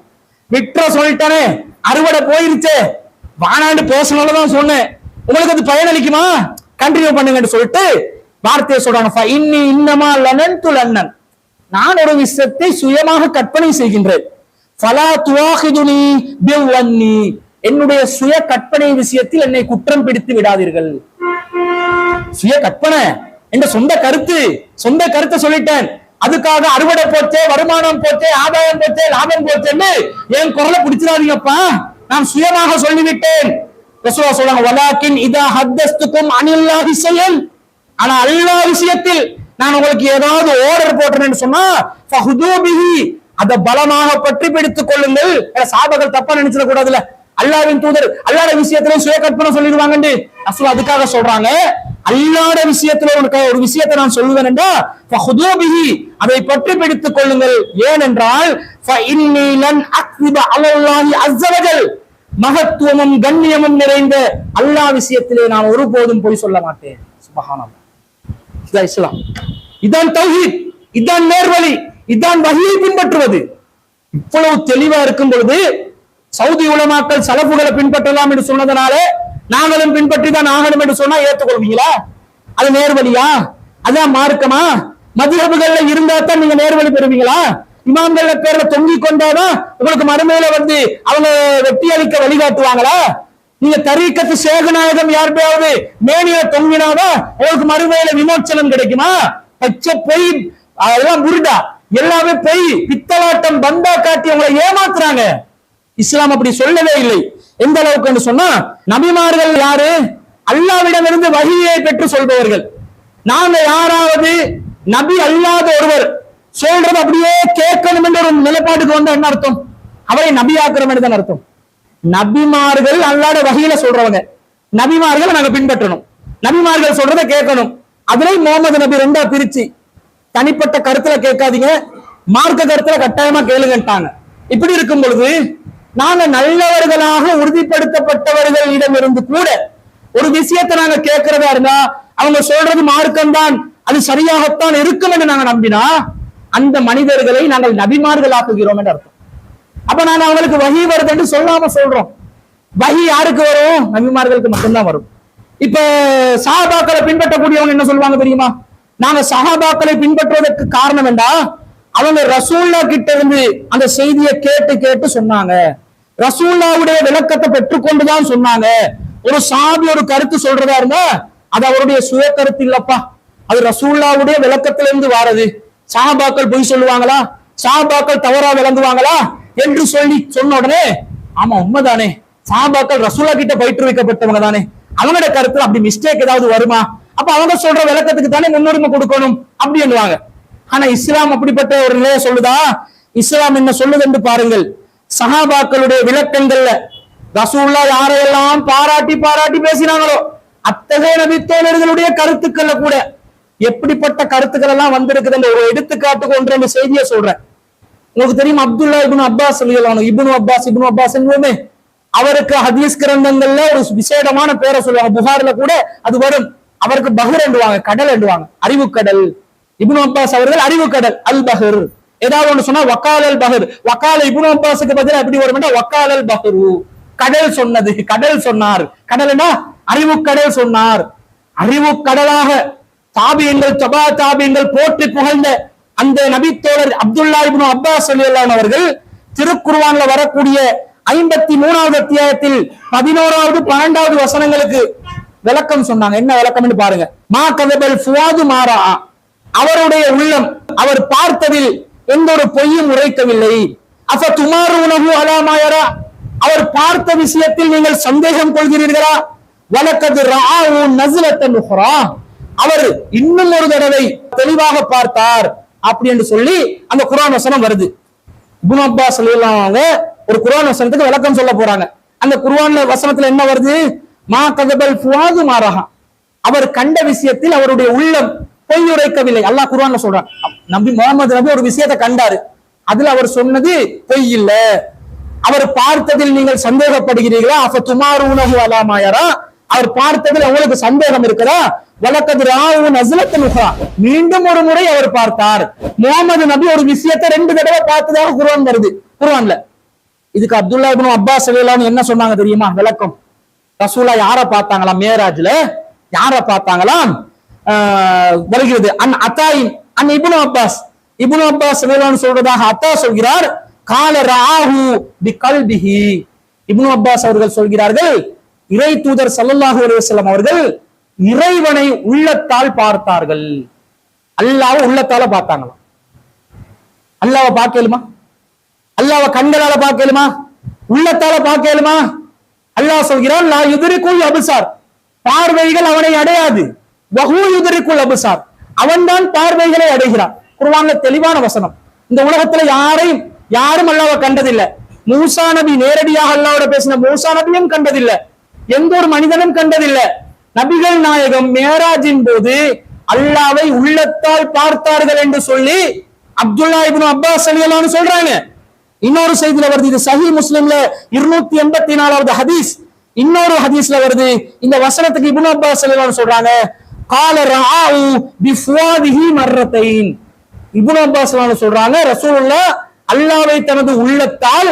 S1: விட்ற சொல்லிட்டானே, அறுவடை போயிருச்சே, வானாண்டு பேசணும்னு சொன்னேன், உங்களுக்கு அது பயனளிக்குமா, கண்டினியூ பண்ணுங்கன்னு சொல்லிட்டு வார்த்தையை சொல்றாங்க. ஃபஇன்னி இன்னமா லனன்து லன்னன், நான் ஒரு விஷயத்தை சுயமாக கற்பனை செய்கின்றேன். ஃபலா துவாஹிதுனி பிவ்வன்னி, என்னுடைய சுய கற்பனை விஷயத்தில் என்னை குற்றம் பிடித்து விடாதீர்கள். சுய கற்பனை, என்ற சொந்த கருத்தை சொல்லிட்டேன், அதுக்காக அறுவடை போச்சே, வருமானம் போச்சே, ஆதாயம் போச்சே, லாபம் போச்சேன்னு என் குரலை பிடிச்சிடாதீங்கப்பா, நான் சுயமாக சொல்லிவிட்டேன். ரசூலுல்லாஹ் சொல்றாங்க, வலாக்கின் இதா ஹத்தஸ்துக்கும் அனில்லாஹி ஷைஅன், ஆனா அல்லாஹ் விஷயத்தில் நான் உங்களுக்கு ஏதாவது ஆர்டர் போட்டேன்னு சொன்னா ஃபஹுது பிஹி, அதை பலமாக பற்றி பிடித்துக் கொள்ளுங்கள். சாபகள் தப்பா நினைச்சிட கூடாதுல, அல்லாஹ்வின் தூதர் அல்லாஹ்ட விஷயத்துல சுய கற்பனை சொல்லிடுவாங்கன்னு ரசூல் அதுக்காக சொல்றாங்க. அல்லாஹ்ட விஷயத்துல உனக்கு ஒரு விஷயத்தை நான் சொல்லுவேன் என்றா ஃபஹுது பிஹி, அதை பற்றி பிடித்துக் கொள்ளுங்கள். ஏனென்றால் ஃபஇன்னி லன் அக்ஸிப அலல்லாஹி அஸ்ஸ வஜல், மகத்துவமும் கண்ணியமும் நிறைந்த அல்லாஹ் விஷயத்திலே நான் ஒருபோதும் பொய் சொல்ல மாட்டேன். சுப்ஹானல்லாஹ். இதான் இஸ்லாம், இதான் தௌஹீத், இதான் நேர்வழி, இதான் வஹியை பின்பற்றுவது. இவ்வளவு தெளிவா இருக்கும் பொழுது சவுதி உலமாக்கள் சலஃபுகளை பின்பற்றலாம் என்று சொன்னதனால நாங்களும் பின்பற்றி தான் ஆகணும் என்று சொன்னா ஏற்றுக்கொள்வீங்களா? அது நேர்வழியா? அதான் மார்க்கமா? மதுஹபுகள்ல இருந்தா தான் நீங்க நேர்வழி பெறுவீங்களா? இமாம்கள பேர்ல தொங்கி கொண்டாதான் உங்களுக்கு மறுமையில வந்து அவங்க வெற்றி அளிக்க வழிகாட்டுவாங்களா? நீங்க தரீக்கத்து சேகநாயகம் யாருடையாவது மேனிய தொங்கினாதான் உங்களுக்கு மறுமையில விமோச்சனம் கிடைக்குமா? பச்சை பொய், அதெல்லாம் புரிடா, எல்லாமே பொய், பித்தலாட்டம், பந்தா காட்டி அவங்களை ஏமாத்துறாங்க. இஸ்லாம் அப்படி சொல்லவே இல்லை. எந்த அளவுக்கு சொன்னா, நபிமார்கள் யாரு? அல்லாஹ்விடமிருந்து வஹியை பெற்று சொல்பவர்கள். நாங்க யாராவது நபி அல்லாத ஒருவர் சொல்றது அப்படியே கேட்கணும் என்ற ஒரு நிலைப்பாட்டுக்கு வந்தா என்ன அர்த்தம்? அவரை நபியாக்குறோம் என்று அர்த்தம். நபிமார்கள் அல்லாஹ்ட வஹியில சொல்றவங்க, நபிமார்களை நாங்க பின்பற்றணும், நபிமார்கள் சொல்றதை கேட்கணும். அதுல முகமது நபி ரெண்டா பிரிச்சு தனிப்பட்ட கருத்துல கேட்காதீங்க, மார்க்க கருத்துல கட்டாயமா கேளுங்கட்டாங்க. இப்படி இருக்கும் பொழுது நாங்க நல்லவர்களாக உறுதிப்படுத்தப்பட்டவர்களிடம் இருந்து கூட ஒரு விஷயத்தை நாங்க கேட்கிறதா இருந்தா அவங்க சொல்றது மார்க்கம் தான், அது சரியாகத்தான் இருக்கும் என்று நாங்க நம்பினா அந்த மனிதர்களை நாங்கள் நபிமார்கள் ஆக்குகிறோம் என்று அர்த்தம். அப்ப நாங்க அவங்களுக்கு வஹி வருது என்று சொல்லாம சொல்றோம். வஹி யாருக்கு வரும்? நபிமார்களுக்கு மட்டும்தான் வரும். இப்ப சஹாபாக்களை பின்பற்றக்கூடியவங்க என்ன சொல்லுவாங்க தெரியுமா? நாங்க சஹாபாக்களை பின்பற்றுவதற்கு காரணம் என்றா அவங்க ரசூல்லா கிட்ட இருந்து அந்த செய்தியை கேட்டு கேட்டு சொன்னாங்க, ரசூல்லாவுடைய விளக்கத்தை பெற்றுக்கொண்டுதான் சொன்னாங்க. ஒரு சாபி ஒரு கருத்து சொல்றதா இருந்தா அது அவருடைய சுய கருத்து இல்லப்பா, அது ரசூல்லாவுடைய விளக்கத்திலிருந்து வாரது. சஹாபாக்கள் பொய் சொல்லுவாங்களா? சஹாபாக்கள் தவறா விளங்குவாங்களா என்று சொன்ன உடனே ஆமா உண்மைதானே, சஹாபாக்கள் ரசூல்லா கிட்ட பயிற்றுவிக்கப்பட்டவங்க தானே, அவங்களோட கருத்துல அப்படி மிஸ்டேக் ஏதாவது வருமா? அப்ப அவங்க சொல்ற விளக்கத்துக்கு தானே முன்னுரிமை கொடுக்கணும் அப்படி என்னவாங்க. ஆனா இஸ்லாம் அப்படிப்பட்ட ஒரு நிலையை சொல்லுதா? இஸ்லாம் என்ன சொல்லுது என்று பாருங்கள். சஹாபாக்களுடைய விளக்கங்கள்ல ரசூலுல்லாஹ் யாரையெல்லாம் பாராட்டி பாராட்டி பேசினாங்களோ அத்தகைய நபித்தோழர்களுடைய கருத்துக்கள்ல கூட எப்படிப்பட்ட கருத்துக்கள் எல்லாம் வந்திருக்குது என்ற ஒரு எடுத்துக்காட்டுக்கு ஒன்று செய்தியை சொல்றேன். உங்களுக்கு தெரியும், அப்துல்லா இப்னு அப்பாஸ் சொல்லிடலாம், இப்னு அப்பாஸ் என்பதுமே அவருக்கு ஹதீஸ் கிரந்தங்கள்ல ஒரு விசேடமான பேரை சொல்லுவாங்க. புகார்ல கூட அது வரும். அவருக்கு பஹர் என்றுவாங்க, கடல் என்றுவாங்க, அறிவு கடல். இப்னு அப்பாஸ் அவர்கள் அறிவு கடல், அல் பஹர். ஏதாவது ஒன்று சொன்னா வக்கால் அல் பஹர், வக்கால இப்னு அப்பாஸுக்கு பதிலா எப்படி வரும்? வக்கால் அல் பஹரு, கடல் சொன்னது, கடல் சொன்னார். கடல்னா அறிவு கடல் சொன்னார். அறிவு கடலாக தாபியங்கள், தபா தாபியங்கள் போற்றி புகழ்ந்த அந்த நபித்தோழர் அப்துல்லா இப்னு அப்பாஸ் ரலியல்லாஹு அவர்கள் திருக்குர்ஆன்ல வரக்கூடிய 53வது அத்தியாயத்தில் 11வது 12வது வசனங்களுக்கு விளக்கம் சொன்னாங்க. என்ன விளக்கம்னு பாருங்க. மா கதபல் ஃபுவாது மாரா, அவருடைய உள்ளம் அவர் பார்த்ததில் எந்த ஒரு பொய்யும் உரைக்கவில்லை. அஃப துமாருனஹு அலா மா யரா, அவர் பார்த்த விஷயத்தில் நீங்கள் சந்தேகம் கொள்கிறீர்களா? வலக்கத் ரஆஹு நஸ்லத்தன் உக்ரா, அவர் இன்னும் ஒரு தடவை தெளிவாக பார்த்தார் அப்படி என்று சொல்லி அந்த குர்ஆன் வசனம் வருது. இப்னு அப்பாஸ் ரலியல்லாஹு ஒரு குர்ஆன் வசனத்துக்கு விளக்கம் சொல்ல போறாங்க. அந்த குர்ஆன் வசனத்துல என்ன வருது? மா கதபல் ஃபுவாது மாரஹா, அவர் கண்ட விஷயத்தில் அவருடைய உள்ளம் பொய் உரைக்கவில்லை. அல்லாஹ் குர்ஆன்ல சொல்றான். நபி முகமது நபி ஒரு விஷயத்தை கண்டாரு, அதுல அவர் சொன்னது பொய் இல்ல. அவர் பார்த்ததில் நீங்கள் சந்தேகப்படுகிறீர்களா? அஃப துமாருனஹு அலா மா யரா, அவர் பார்த்ததில் உங்களுக்கு சந்தேகம் இருக்குதா? வலக்கத் ரஆஹு நஸ்லத்தன் உக்ரா, மீண்டும் ஒரு முறை அவர் பார்த்தார். முகமது நபி ஒரு விஷயத்தை 2 தடவை பார்த்ததாக குர்ஆன் வருது குர்ஆன்ல. இதுக்கு அப்துல்லா இப்னு அப்பாஸ் ரலியல்லாஹு என்ன சொன்னாங்க தெரியுமா விளக்கம்? ரசூலுல்லாஹ் யார பார்த்தாங்களாம்? மேராஜ்ல யார பார்த்தாங்களாம்? வருகிறது அன் அத்தாயின் அன் இப்னு அப்பாஸ் ரலியல்லாஹு சொல்றதாக அத்தா சொல்கிறார். கால ரஆஹு பிகல்பிஹி, இப்னு அப்பாஸ் அவர்கள் சொல்கிறார்கள், இறை தூதர் ஸல்லல்லாஹு அலைஹி வஸல்லம் அவர்கள் இறைவனை உள்ளத்தால் பார்த்தார்கள். அல்லாஹ் உள்ளத்தால பார்த்தாங்களாம். அல்லாஹ்வை பார்க்கலுமா? அல்லாஹ்வை கண்களால பார்க்கலுமா? உள்ளத்தால பார்க்கலுமா? அல்லாஹ் சொல்கிறான், லா யுத்ரிகுல் அப்சார், பார்வைகள் அவனை அடையாது. வஹு யுத்ரிகுல் அப்சார், அவன்தான் பார்வைகளை அடைகிறான். குர்ஆன்ல தெளிவான வசனம். இந்த உலகத்துல யாரும் அல்லாஹ்வை கண்டதில்லை. மூசா நபி நேரடியாக அல்லாஹ்வோட பேசின மூசா நபியும் கண்டதில்லை. எந்த ஒரு மனிதனும் கண்டதில்லை. நபிகள் நாயகம் மேராஜின் போது அல்லாஹ்வை உள்ளத்தால் பார்த்தார்கள் என்று சொல்லி அப்துல்லா இப்னு அப்பாஸ் ரலியல்லாஹு அன்ஹு சொல்றாங்க. இன்னொரு செய்தியில வருது, இது சஹீஹ் முஸ்லிம்ல 284வது ஹதீஸ். இன்னொரு ஹதீஸ்ல வருது, இந்த வசனத்துக்கு இப்னு அப்பாஸ் ரலியல்லாஹு அன்ஹு சொல்றாங்க, கால ரஆஉ பிஃவாதிஹி மர்ரத்தைன். இப்னு அப்பாஸ் ரலியல்லாஹு அன்ஹு சொல்றாங்க, ரசூலுல்லாஹ் அல்லாஹ்வை தனது உள்ளத்தால்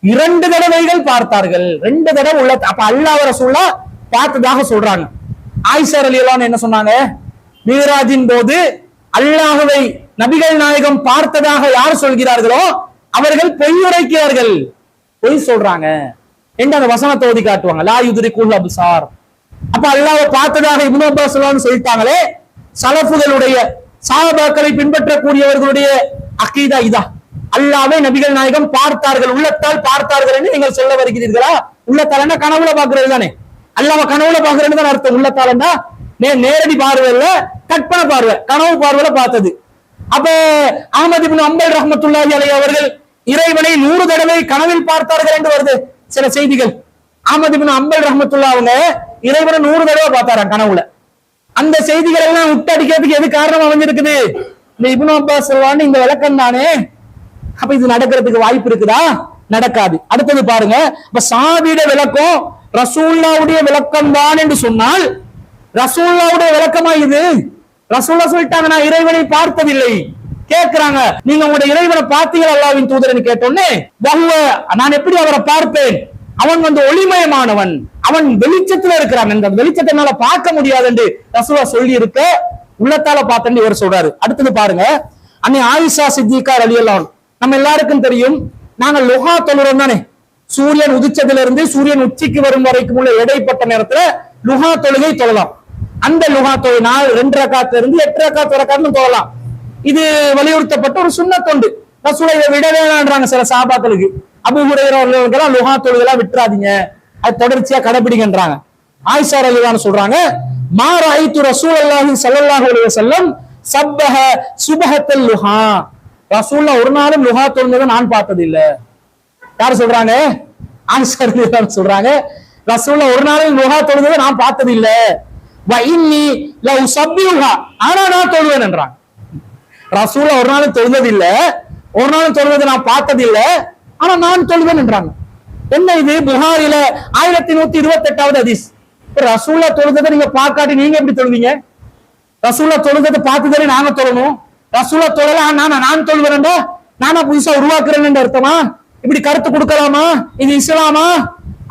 S1: 2 தடவைகள் பார்த்தார்கள். 2 தடவை உள்ளத்த, அப்ப அல்லாஹ் ரசூலுல்லாஹ் பார்த்ததாக சொல்றாங்க. ஆயிஷா ரலியல்லாஹு அன்ஹா என்ன சொன்னாங்க, மிராஜின் போது அல்லாஹ்வை நபிகள் நாயகம் பார்த்ததாக யார் சொல்கிறார்களோ அவர்கள் பொய் உரைக்கிறார்கள், பொய் சொல்றாங்க என்று அந்த வசனத்தை ஓதி காட்டுவாங்க. லா யுத்ரிகுல் அப்சார். அப்ப அல்லாஹ்வை பார்த்ததாக இப்னு அப்பாஸ் சொல்லிட்டாங்களே, சலஃபுகளுடைய சஹாபாக்களை பின்பற்றக்கூடியவர்களுடைய அகீதா இதா, அல்லாஹ்வை நபிகள் நாயகம் பார்த்தார்கள், உள்ளத்தால் பார்த்தார்கள் என்று நீங்கள் சொல்ல வருகிறீர்களா? உள்ளத்தால் என்ன கனவுல பாக்குறது தானே? அல்லாஹ்வை கனவுல பாக்குறேன்னு தான் அர்த்தம். உள்ளத்தால் என்ன? நேரடி பார்வையில, கற்பனை பார்வை, கனவு பார்வையில பார்த்தது. அப்ப அஹ்மத் இப்னு அம்பல் ரஹ்மத்துல்லாஹி அலைஹி அவர்கள் இறைவனை 100 தடவை கனவில் பார்த்தார்கள் என்று வருது சில செய்திகள். அஹ்மத் இப்னு அம்பல் ரஹ்மத்துல்லாஹி அவங்க இறைவனை 100 தடவை பார்த்தாராம் கனவுல. அந்த செய்திகள் எல்லாம் விட்டு அடிக்கிறதுக்கு எது காரணம் அமைஞ்சிருக்குது? இந்த இப்னு அப்பாஸ் சொல்வான்னு இந்த விளக்கம் தானே. அப்ப இது நடக்கிறதுக்கு வாய்ப்பு இருக்குதா? நடக்காது. அடுத்தது பாருங்க, இப்ப சாபியோட விளக்கம் ரசூலுல்லாஹ்வுடைய விளக்கம் தான் என்று சொன்னால் ரசூலுல்லாஹ்வுடைய விளக்கமா இது? ரசூலுல்லாஹ் சொல்லிட்டாங்க, நான் இறைவனை பார்த்ததில்லை. கேட்கிறாங்க, நீங்க உங்களுடைய இறைவனை பார்த்தீங்களா அல்லாஹ்வின் தூதர்னு கேட்டோன்னே, வஹுவ, நான் எப்படி அவரை பார்ப்பேன்? அவன் ஒளிமயமானவன், அவன் வெளிச்சத்துல இருக்கிறான், அந்த வெளிச்சத்தை என்னால பார்க்க முடியாது என்று ரசூலுல்லாஹ் சொல்லி இருக்க உள்ளத்தால பார்த்தேன்னு இவர் சொல்றாரு. அடுத்தது பாருங்க, அன்னை ஆயிஷா சித்திகா ரலியல்லாஹு அன்ஹா, நம்ம எல்லாருக்கும் தெரியும், நாங்க லுஹா தொழுறோம் தானே. சூரியன் உதிச்சதுல இருந்து சூரியன் உச்சிக்கு வரும் வரைக்கும் உள்ள இடைப்பட்ட நேரத்துல லுஹா தொழுகை தொழலாம். அந்த லுஹா தொழுகை 2 ரக்காத்துல இருந்து 8 ரக்காத் வரைக்கும் தொழலாம். இது வலியுறுத்தப்பட்ட ஒரு சுன்னத் தொண்டு. ரசூலுல்லாஹ் இதை விடவே வேண்டாங்க சில சஹாபாக்களுக்கு. அபூ ஹுரைரா அவர்கள் லுஹா தொழுகைலாம் விட்டுறாதீங்க, அது தொடர்ச்சியா கடைபிடிங்கன்றாங்க. ஆயிஷா ரலியல்லாஹு அன்ஹா சொல்றாங்க, மா ரஅய்து ரசூலுல்லாஹி ஸல்லல்லாஹு அலைஹி வஸல்லம் சப்பஹ சுபஹத்தல் லுஹா, ரசூலுல்லாஹ் ஒரு நாளும் லுஹா தொழுந்ததை நான் பார்த்தது இல்ல. யார் சொல்றாங்க? ஆயிஷா ரலியல்லாஹு அன்ஹா சொல்றாங்க, ரசூலுல்லாஹ் ஒரு நாளும் லுஹா தொழுந்ததை நான் பார்த்தது இல்ல. வ இன்னி லா உஸப்பிஹா, ஆனா நான் தொழுவேன் என்றாங்க. ரசூலுல்லாஹ் ஒரு நாளும் தொழுதது இல்ல, ஒரு நாளும் தொழுவதை நான் பார்த்தது இல்ல, ஆனா நான் தொழுவேன் என்றாங்க. என்ன இது? புகாரில 1128வது ஹதீஸ். ரசூலுல்லாஹ் தொழுததை நீங்க பார்க்காட்டி நீங்க எப்படி தொழுவீங்க? ரசூலுல்லாஹ் தொழுததை பார்த்துதானே நாங்க தொழணும். ரசூலுல்லாஹ் தொழல நான் தொழுவேன்டா, நானா புதுசா உருவாக்குறேன்னு அர்த்தமா? இப்படி கருத்து கொடுக்கலாமா? இது இஸ்லாமா?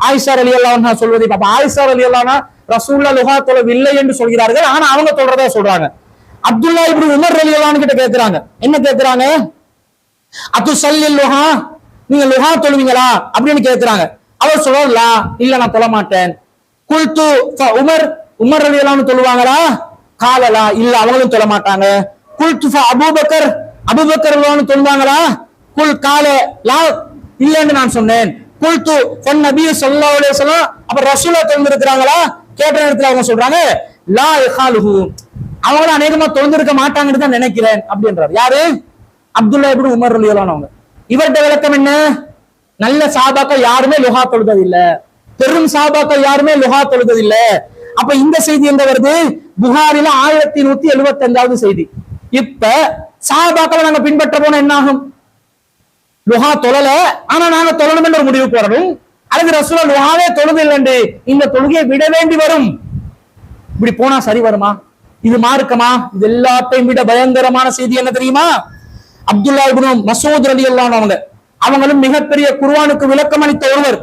S1: ஆயிஷா ரலியல்லாஹு அன்ஹா சொல்வதை பாப்பா. ஆயிஷா ரலியல்லாஹு அன்ஹா ரசூலுல்லாஹ் லுஹா தொழவில்லை என்று சொல்கிறார்கள், ஆனா அவங்க சொல்றதா சொல்றாங்க. அப்துல்லா இப்னு உமர் ரலியல்லாஹு அன்ஹு கிட்ட கேக்குறாங்க, என்ன கேக்குறாங்க? அத்துஸல்லில் லுஹா, நீங்க லுஹா தொழுவீங்களா அப்படின்னு கேக்குறாங்க. அவர் சொல்றா, இல்ல நான் தொழ மாட்டேன். குல்து உமர் ரலியல்லாஹு அன்ஹு தொழுவாங்களா? காலலா, இல்ல அவங்களும் தொழ மாட்டாங்க. குல்து அபூபக்கர் ரலியல்லாஹு அன்ஹு தொழுவாங்களா? குல் கால லா, இல்லன்னு நான் சொன்னேன். குல்து நபி ஸல்லல்லாஹு அலைஹி வஸல்லம், அப்ப ரசூலுல்லாஹ் தொழுந்திருக்காங்களா கேட்ட நேரத்துல அவங்க சொல்றாங்க, லா இஹாலுஹு, அவங்களும் அநேகமா தொழுந்திருக்க மாட்டாங்கன்னு தான் நினைக்கிறேன் அப்படின்றார். யாரு? அப்துல்லா இப்னு உமர் ரலியல்லாஹு அன்ஹு. இவருடைய விளக்கம் என்ன? நல்ல சஹாபாக்கள் யாருமே லுஹா தொழுதது இல்ல, பெரும் சஹாபாக்கள் யாருமே லுஹா தொழுதது இல்ல. அப்ப இந்த செய்தி எங்க வருது? புகாரில 1175வது செய்தி. இப்ப சஹாபாக்களை நாங்க பின்பற்ற போனா என்ன ஆகும்? லுஹா தொழல, ஆனா நாங்க தொழணும் என்ற ஒரு முடிவுக்கு வரணும். அல்லது ரசூலுல்லாஹ் லுஹாவே தொழுது இல்லைன்னு இந்த தொழுகையை விட வேண்டி வரும். இப்படி போனா சரி வருமா? இது மார்க்கமா? இது எல்லாத்தையும் விட பயங்கரமான செய்தி என்ன தெரியுமா? அப்துல்லா இப்னு மஸ்ஊத் ரலியல்லாஹு அன்ஹு அவங்களும் மிகப்பெரிய குர்ஆனுக்கு விளக்கம் அளித்த ஒருவர்.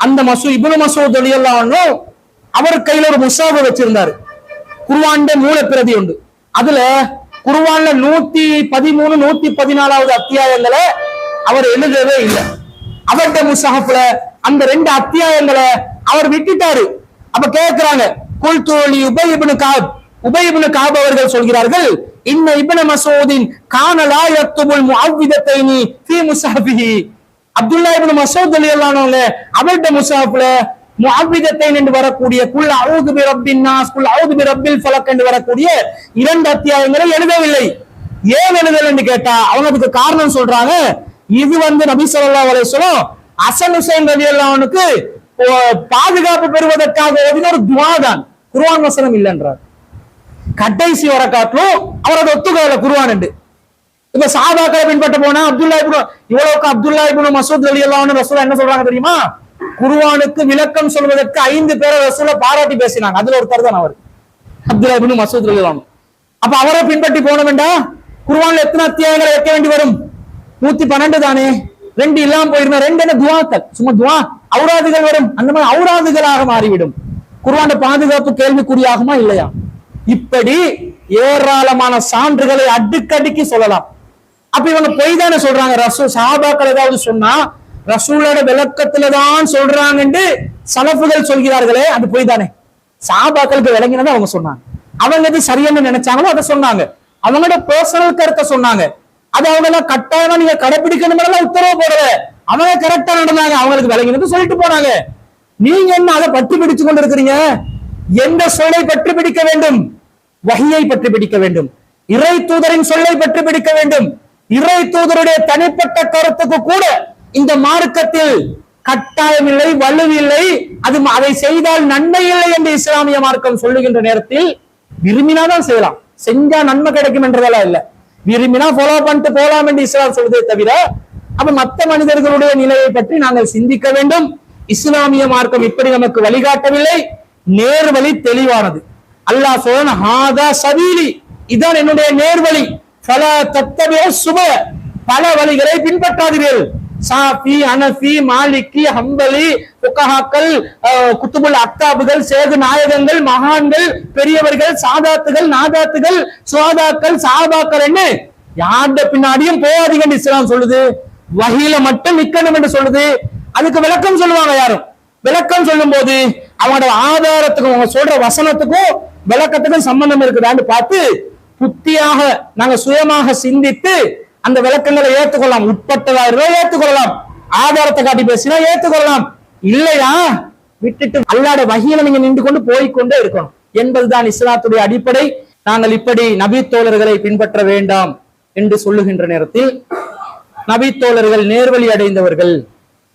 S1: அந்த இப்னு மஸ்ஊத் ரலியல்லாஹு அன்ஹு அவர் கையில ஒரு முஸாஃப் வச்சிருந்தாரு. குர்ஆனுடைய மூல பிரதி உண்டு. அதுல குர்ஆன்ல 113 114வது அத்தியாயங்களை அவர் எழுதவே இல்லை. அவருடைய முஸாஃப்ல அந்த 2 அத்தியாயங்களை அவர் விட்டுட்டாரு. அப்ப கேக்குறாங்க, குல்து லி உபை இப்னு கஅப், உபை இப்னு கஅப் அவர்கள் சொல்கிறார்கள், இன்ன இப்னு மஸ்ஊதின் கான லா யக்துபுல் முஅவ்விதத்தைனி ஃபீ முஸஹஃபிஹி. அப்துல்லாஹ் இப்னு மஸ்ஊத் ரலியல்லாஹு அன்ஹு அவருடைய முஸஹஃப்ல முஅவ்விதத்தைன் என்று வரக்கூடிய குல் அஊது பி ரப்பின் நாஸ், குல் அஊது பி ரப்பில் ஃபலக் என்று வரக்கூடிய 2 அத்தியாயங்களை எழுதவில்லை. ஏன் எழுதல என்று கேட்டா அவங்க அதுக்கு காரணம் சொல்றாங்க. இது நபி ஸல்லல்லாஹு அலைஹி வஸல்லம் ஹசன் ஹுசைன் ரலியல்லாஹு அன்ஹுக்கு பாதுகாப்பு பெறுவதற்காக ஓதின ஒரு துஆ தான், குர்ஆன் வசனம் இல்லைன்றார். கடைசி வரக்காட்டிலும் அவரோட ஒத்துக்கல குர்ஆன் என்று. இப்ப சஹாபாக்களை பின்பற்ற போனா அப்துல்லாஹ் இப்னு மஸ்ஊத் ரலியல்லாஹு அன்ஹு ரசூல் என்ன சொல்றாங்க தெரியுமா? குர்ஆனுக்கு விளக்கம் சொல்வதற்கு 5 பேரை ரசூலை பாராட்டி பேசினாங்க. அதுல ஒருத்தர் தான் அவர், அப்துல்லாஹ் இப்னு மஸ்ஊத் ரலியல்லாஹு அன்ஹு. அப்ப அவரை பின்பற்றி போன வேண்டாம். குர்ஆன்ல எத்தனை அத்தியாயங்களை வைக்க வேண்டி வரும்? 112 தானே. 2 இல்லாம போயிருந்தா 2 என்ன துஆக்கள், சும்மா துஆ ஔராதுகள் வரும். அந்த மாதிரி ஔராதுகளாக மாறிவிடும். குர்ஆன் பாதுகாப்பு கேள்விக்குறியாகுமா இல்லையா? இப்படி ஏராளமான சான்றுகளை அடுக்கடுக்கி சொல்லலாம். அப்ப இவங்க பொய் தானே சொல்றாங்க. ரசூல் சஹாபாக்கள் ஏதாவது சொன்னா ரசூலோட விளக்கத்துல தான் சொல்றாங்க என்று சலஃபுகள் சொல்கிறார்களே, அது பொய் தானே. சஹாபாக்களுக்கு விளங்கினதை அவங்க சொன்னாங்க. அவங்க எது சரியான நினைச்சாங்களோ அதை சொன்னாங்க. அவங்களோட பர்சனல் கருத்தை சொன்னாங்க. அது அவங்க எல்லாம் கட்டாயமா நீங்க கடைபிடிக்கணும் உத்தரவு போடல. அவங்க கரெக்டா நடந்தாங்க, அவங்களுக்கு விளங்கினது சொல்லிட்டு போனாங்க. நீங்க என்ன அதை பற்றி பிடிச்சு கொண்டு இருக்கிறீங்க? எந்த சொல்லை பற்றி பிடிக்க வேண்டும்? வஹியை பற்றி பிடிக்க வேண்டும். இறை தூதரின் சொல்லை பற்றி பிடிக்க வேண்டும். இறை தூதருடைய தனிப்பட்ட கருத்துக்கு கூட இந்த மார்க்கத்தில் கட்டாயம் இல்லை, வலுவில்லை, அதை செய்தால் நன்மை இல்லை என்று இஸ்லாமிய மார்க்கம் சொல்லுகின்ற நேரத்தில் விரும்பினாதான் செய்யலாம், செஞ்சா நன்மை கிடைக்கும் என்றதெல்லாம் இல்ல. விரும்பினா ஃபாலோ பண்ணிட்டு போலாம் என்று இஸ்லாம் சொல்வதே தவிர, அப்ப மற்ற மனிதர்களுடைய நிலையை பற்றி நாங்கள் சிந்திக்க வேண்டும். இஸ்லாமிய மார்க்கம் இப்படி நமக்கு வழிகாட்டவில்லை. நேர்வழி தெளிவானது. அல்லாஹ் சொல்றான், ஹாதா சபீலி, இதான் என்னுடைய நேர்வழி. ஃபலா தத்தபிஉ சுபுல, பல வழிகளை பின்பற்றாதீர்கள். சாஃபி, ஹனஃபி, மாலிகி, ஹம்பலி, ஃபுகஹாக்கள், குத்துபுல் அக்தாபுகள், சேது நாயகங்கள், மகான்கள், பெரியவர்கள், சாதாத்துகள், நாதாத்துகள், சுஹதாக்கள், சஹாபாக்கள் என்ன யாருடைய பின்னாடியும் போகாதீங்கன்னு இஸ்லாம் சொல்லுது. வஹீல மட்டும் நிக்கணும் என்று சொல்லுது. அதுக்கு விளக்கம் சொல்லுவாங்க யாரும். விளக்கம் சொல்லும் போது அவங்களோட ஆதாரத்துக்கும் அவங்க சொல்ற வசனத்துக்கும் விளக்கத்துக்கும் சம்பந்தம் இருக்குதான்னு பார்த்து புத்தியாக நாங்க சுயமாக சிந்தித்து அந்த விளக்கங்களை ஏற்றுக்கொள்ளலாம். உட்பட்டதா இருந்தா ஏற்றுக்கொள்ளலாம், ஆதாரத்தை காட்டி பேசினா ஏற்றுக்கொள்ளலாம். இல்லையா விட்டுட்டு அல்லாஹ்வுடைய வஹீல நீங்க நின்று கொண்டு போய்கொண்டே இருக்கணும் என்பதுதான் இஸ்லாத்துடைய அடிப்படை. நாங்கள் இப்படி நபி தோழர்களை பின்பற்ற வேண்டாம் என்று சொல்லுகின்ற நேரத்தில், நபி தோழர்கள் நேர்வழி அடைந்தவர்கள்,